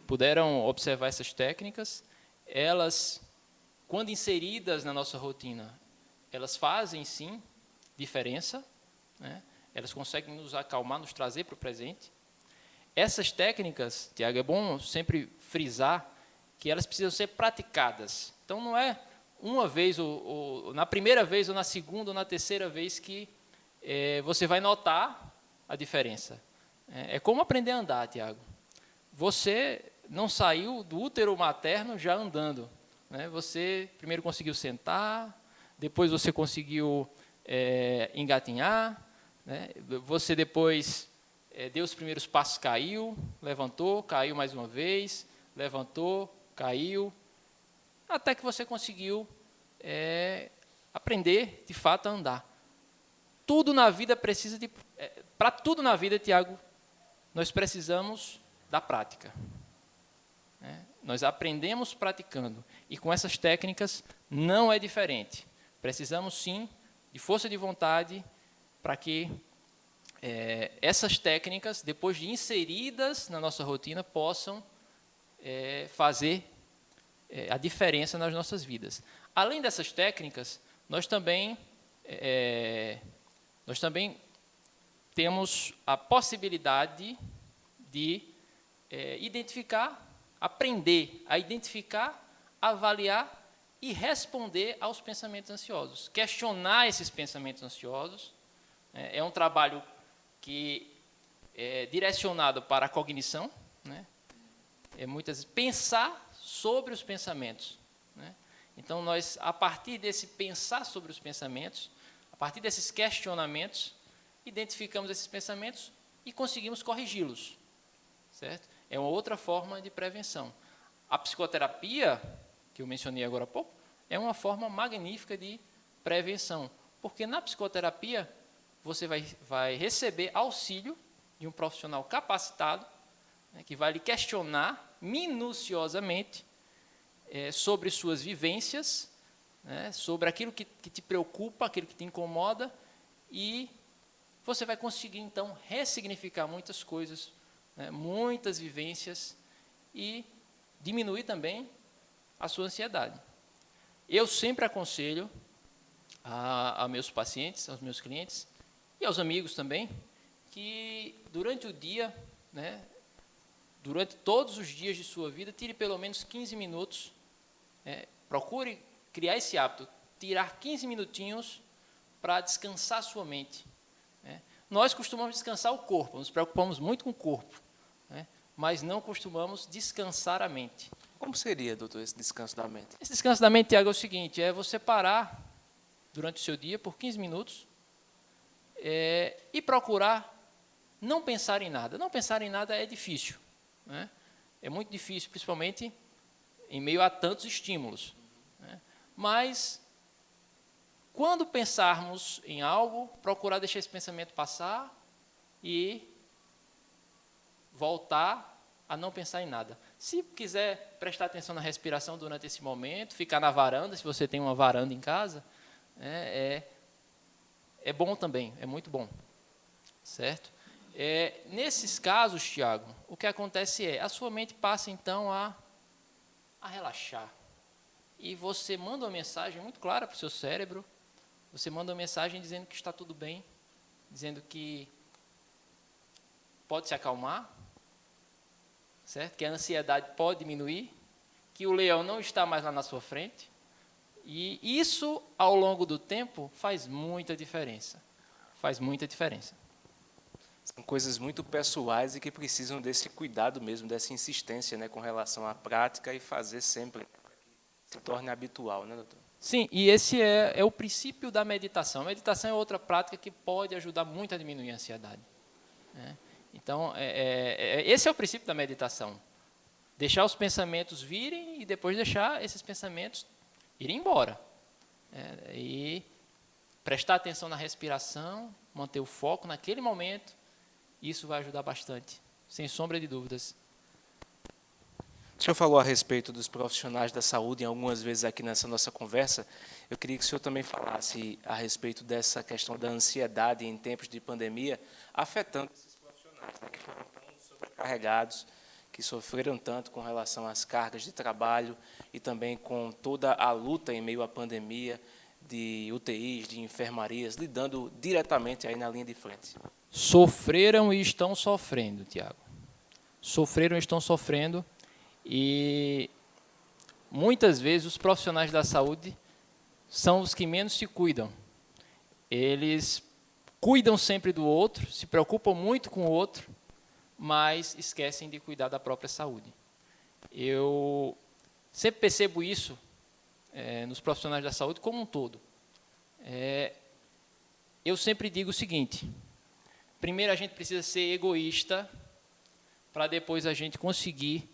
puderam observar essas técnicas. Elas, quando inseridas na nossa rotina, elas fazem, sim, diferença, né? Elas conseguem nos acalmar, nos trazer para o presente. Essas técnicas, Tiago, é bom sempre frisar que elas precisam ser praticadas. Então, não é uma vez, ou na primeira vez, ou na segunda, ou na terceira vez que você vai notar a diferença. É como aprender a andar, Tiago. Você não saiu do útero materno já andando, né? Você primeiro conseguiu sentar, depois você conseguiu engatinhar, né? Você depois deu os primeiros passos, caiu, levantou, caiu mais uma vez, levantou, caiu, até que você conseguiu aprender, de fato, a andar. Tudo na vida precisa de... para tudo na vida, Tiago, nós precisamos da prática. Nós aprendemos praticando. E com essas técnicas não é diferente. Precisamos, sim, de força de vontade para que essas técnicas, depois de inseridas na nossa rotina, possam fazer a diferença nas nossas vidas. Além dessas técnicas, nós também temos a possibilidade de aprender a identificar, avaliar e responder aos pensamentos ansiosos. Questionar esses pensamentos ansiosos é um trabalho que é direcionado para a cognição, né? Muitas vezes pensar sobre os pensamentos, né? Então, nós, a partir desse pensar sobre os pensamentos, a partir desses questionamentos, identificamos esses pensamentos e conseguimos corrigi-los, certo? É uma outra forma de prevenção. A psicoterapia, que eu mencionei agora há pouco, é uma forma magnífica de prevenção, porque na psicoterapia você vai receber auxílio de um profissional capacitado, né, que vai lhe questionar minuciosamente sobre suas vivências, né, sobre aquilo que te preocupa, aquilo que te incomoda, e você vai conseguir, então, ressignificar muitas coisas, né, muitas vivências, e diminuir também a sua ansiedade. Eu sempre aconselho a meus pacientes, aos meus clientes e aos amigos também, que durante o dia, né, durante todos os dias de sua vida, tire pelo menos 15 minutos, procure criar esse hábito, tirar 15 minutinhos para descansar sua mente. Né. Nós costumamos descansar o corpo, nos preocupamos muito com o corpo, né, mas não costumamos descansar a mente. Como seria, doutor, esse descanso da mente? Esse descanso da mente, Tiago, é o seguinte, é você parar durante o seu dia por 15 minutos e procurar não pensar em nada. Não pensar em nada é difícil, né? É muito difícil, principalmente em meio a tantos estímulos, né? Mas, quando pensarmos em algo, procurar deixar esse pensamento passar e voltar a não pensar em nada. Se quiser prestar atenção na respiração durante esse momento, ficar na varanda, se você tem uma varanda em casa, é bom também, é muito bom, certo? Nesses casos, Tiago, o que acontece a sua mente passa então a relaxar. E você manda uma mensagem muito clara para o seu cérebro, você manda uma mensagem dizendo que está tudo bem, dizendo que pode se acalmar, certo? Que a ansiedade pode diminuir, que o leão não está mais lá na sua frente. E isso, ao longo do tempo, faz muita diferença. Faz muita diferença. São coisas muito pessoais e que precisam desse cuidado mesmo, dessa insistência, né, com relação à prática e fazer sempre, para que se torne habitual, né, doutor? Sim, e esse é o princípio da meditação. A meditação é outra prática que pode ajudar muito a diminuir a ansiedade, né? Então, esse é o princípio da meditação. Deixar os pensamentos virem e depois deixar esses pensamentos irem embora. E prestar atenção na respiração, manter o foco naquele momento, isso vai ajudar bastante, sem sombra de dúvidas. O senhor falou a respeito dos profissionais da saúde algumas vezes aqui nessa nossa conversa. Eu queria que o senhor também falasse a respeito dessa questão da ansiedade em tempos de pandemia, afetando esses profissionais, né, que foram tão sobrecarregados, que sofreram tanto com relação às cargas de trabalho e também com toda a luta em meio à pandemia de UTIs, de enfermarias, lidando diretamente aí na linha de frente. Sofreram e estão sofrendo, Tiago. Sofreram e estão sofrendo. E muitas vezes os profissionais da saúde são os que menos se cuidam. Eles cuidam sempre do outro, se preocupam muito com o outro, mas esquecem de cuidar da própria saúde. Eu sempre percebo isso nos profissionais da saúde como um todo. Eu sempre digo o seguinte: primeiro a gente precisa ser egoísta para depois a gente conseguir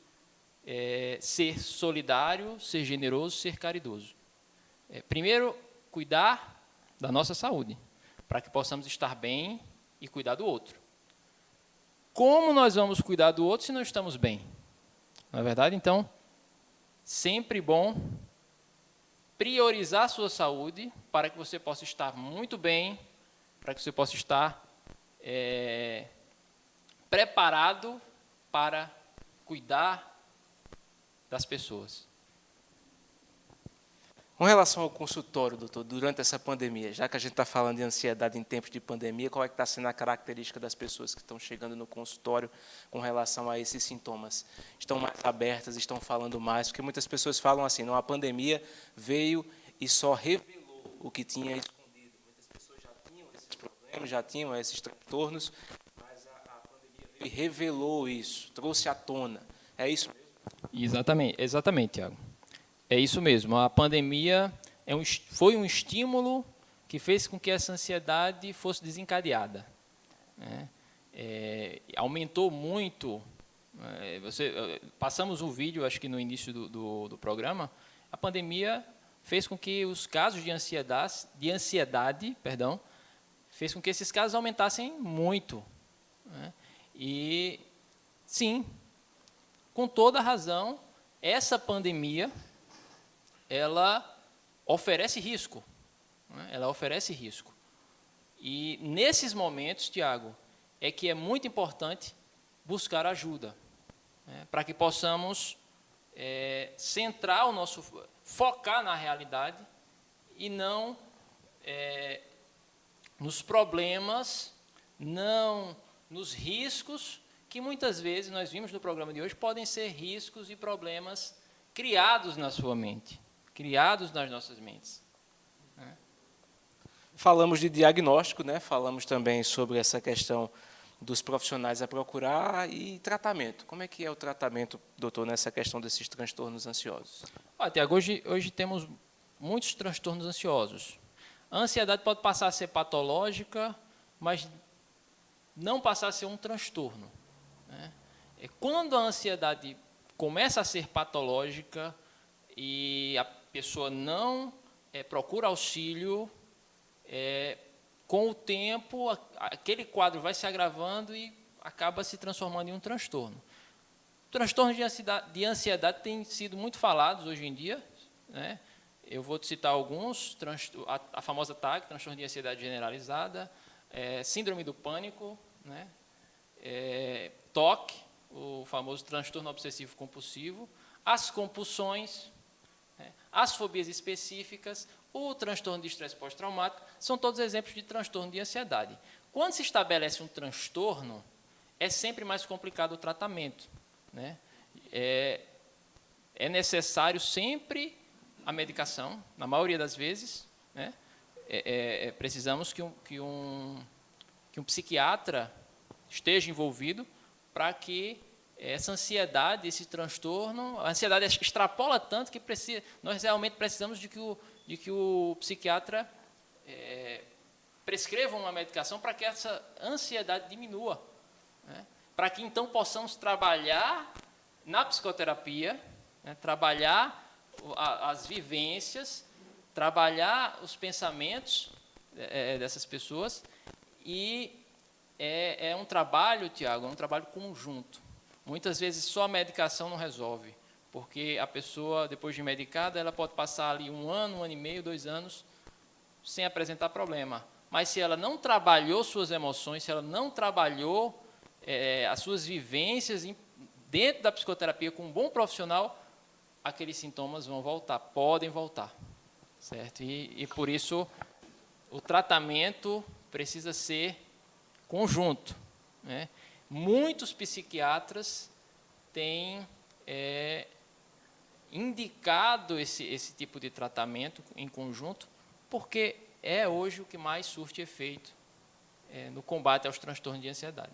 ser solidário, ser generoso, ser caridoso. Primeiro, cuidar da nossa saúde, para que possamos estar bem e cuidar do outro. Como nós vamos cuidar do outro se não estamos bem? Não é verdade? Então, sempre bom priorizar a sua saúde para que você possa estar muito bem, para que você possa estar preparado para cuidar das pessoas. Com relação ao consultório, doutor, durante essa pandemia, já que a gente está falando de ansiedade em tempos de pandemia, qual é que está sendo a característica das pessoas que estão chegando no consultório com relação a esses sintomas? Estão mais abertas, estão falando mais? Porque muitas pessoas falam assim, não, a pandemia veio e só revelou o que tinha escondido. Muitas pessoas já tinham esses problemas, já tinham esses transtornos, mas a pandemia veio e revelou isso, trouxe à tona. É isso mesmo? Exatamente, Tiago. É isso mesmo. A pandemia foi um estímulo que fez com que essa ansiedade fosse desencadeada, né? Aumentou muito. Passamos um vídeo, acho que no início do programa. A pandemia fez com que os casos de ansiedade, fez com que esses casos aumentassem muito, né? E, sim, com toda razão, essa pandemia ela oferece risco, né? Ela oferece risco. E nesses momentos, Tiago, é que é muito importante buscar ajuda, né? Para que possamos focar na realidade e não nos problemas, não nos riscos, que muitas vezes, nós vimos no programa de hoje, podem ser riscos e problemas criados na sua mente, criados nas nossas mentes. Falamos de diagnóstico, né? Falamos também sobre essa questão dos profissionais a procurar e tratamento. Como é que é o tratamento, doutor, nessa questão desses transtornos ansiosos? Tiago, hoje temos muitos transtornos ansiosos. A ansiedade pode passar a ser patológica, mas não passar a ser um transtorno, né? Quando a ansiedade começa a ser patológica e a pessoa não procura auxílio, com o tempo, aquele quadro vai se agravando e acaba se transformando em um transtorno. Transtornos de ansiedade têm sido muito falados hoje em dia, né? Eu vou te citar alguns: a famosa TAG, transtorno de ansiedade generalizada, síndrome do pânico, né? TOC, o famoso transtorno obsessivo compulsivo, as compulsões, né? As fobias específicas, o transtorno de estresse pós-traumático, são todos exemplos de transtorno de ansiedade. Quando se estabelece um transtorno, é sempre mais complicado o tratamento, né? É necessário sempre a medicação, na maioria das vezes, né? Precisamos que um psiquiatra esteja envolvido para que essa ansiedade, esse transtorno, a ansiedade extrapola tanto que nós realmente precisamos de que o psiquiatra prescreva uma medicação para que essa ansiedade diminua, né? Para que então possamos trabalhar na psicoterapia, né? Trabalhar as vivências, trabalhar os pensamentos dessas pessoas, e é um trabalho, Tiago, é um trabalho conjunto. Muitas vezes só a medicação não resolve, porque a pessoa, depois de medicada, ela pode passar ali 1 ano, 1 ano e meio, 2 anos, sem apresentar problema. Mas se ela não trabalhou suas emoções, se ela não trabalhou as suas vivências dentro da psicoterapia com um bom profissional, aqueles sintomas vão voltar, podem voltar, certo? E por isso o tratamento precisa ser conjunto, né? Muitos psiquiatras têm indicado esse tipo de tratamento em conjunto, porque é hoje o que mais surte efeito no combate aos transtornos de ansiedade.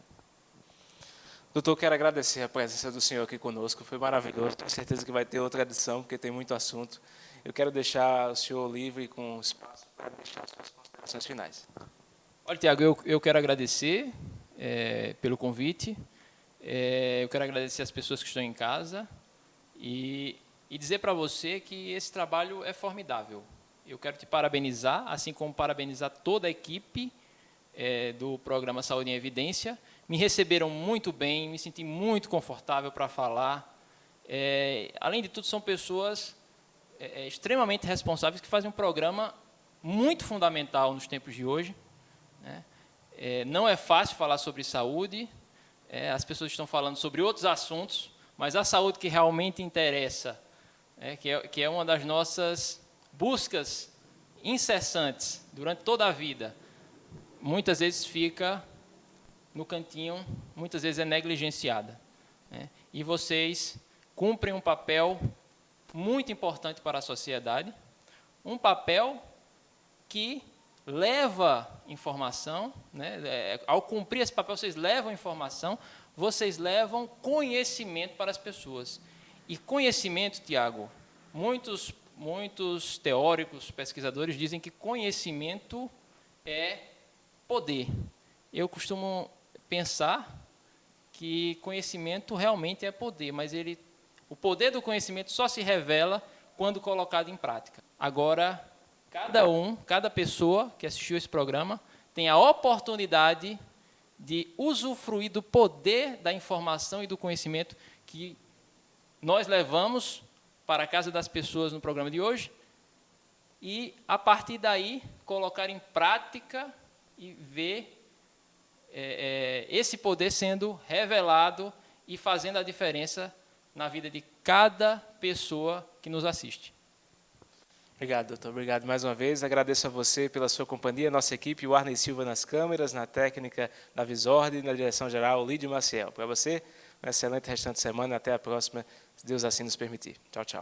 Doutor, quero agradecer a presença do senhor aqui conosco, foi maravilhoso, tenho certeza que vai ter outra edição, porque tem muito assunto. Eu quero deixar o senhor livre com espaço para deixar as suas considerações finais. Olha, Tiago, eu quero agradecer pelo convite, eu quero agradecer as pessoas que estão em casa e dizer para você que esse trabalho é formidável. Eu quero te parabenizar, assim como parabenizar toda a equipe do programa Saúde em Evidência. Me receberam muito bem, me senti muito confortável para falar. Além de tudo, são pessoas extremamente responsáveis que fazem um programa muito fundamental nos tempos de hoje, né? Não é fácil falar sobre saúde, as pessoas estão falando sobre outros assuntos, mas a saúde que realmente interessa, que é uma das nossas buscas incessantes durante toda a vida, muitas vezes fica no cantinho, muitas vezes é negligenciada, né? E vocês cumprem um papel muito importante para a sociedade, um papel que leva informação, né? Ao cumprir esse papel, vocês levam informação, vocês levam conhecimento para as pessoas. E conhecimento, Tiago, muitos teóricos, pesquisadores dizem que conhecimento é poder. Eu costumo pensar que conhecimento realmente é poder, mas o poder do conhecimento só se revela quando colocado em prática. Agora, cada pessoa que assistiu esse programa tem a oportunidade de usufruir do poder da informação e do conhecimento que nós levamos para a casa das pessoas no programa de hoje e, a partir daí, colocar em prática e ver esse poder sendo revelado e fazendo a diferença na vida de cada pessoa que nos assiste. Obrigado, doutor. Obrigado mais uma vez. Agradeço a você pela sua companhia, nossa equipe, o Arney Silva nas câmeras, na técnica, na Visord, na direção-geral, Lídio Maciel. Para você, um excelente restante de semana. Até a próxima, se Deus assim nos permitir. Tchau, tchau.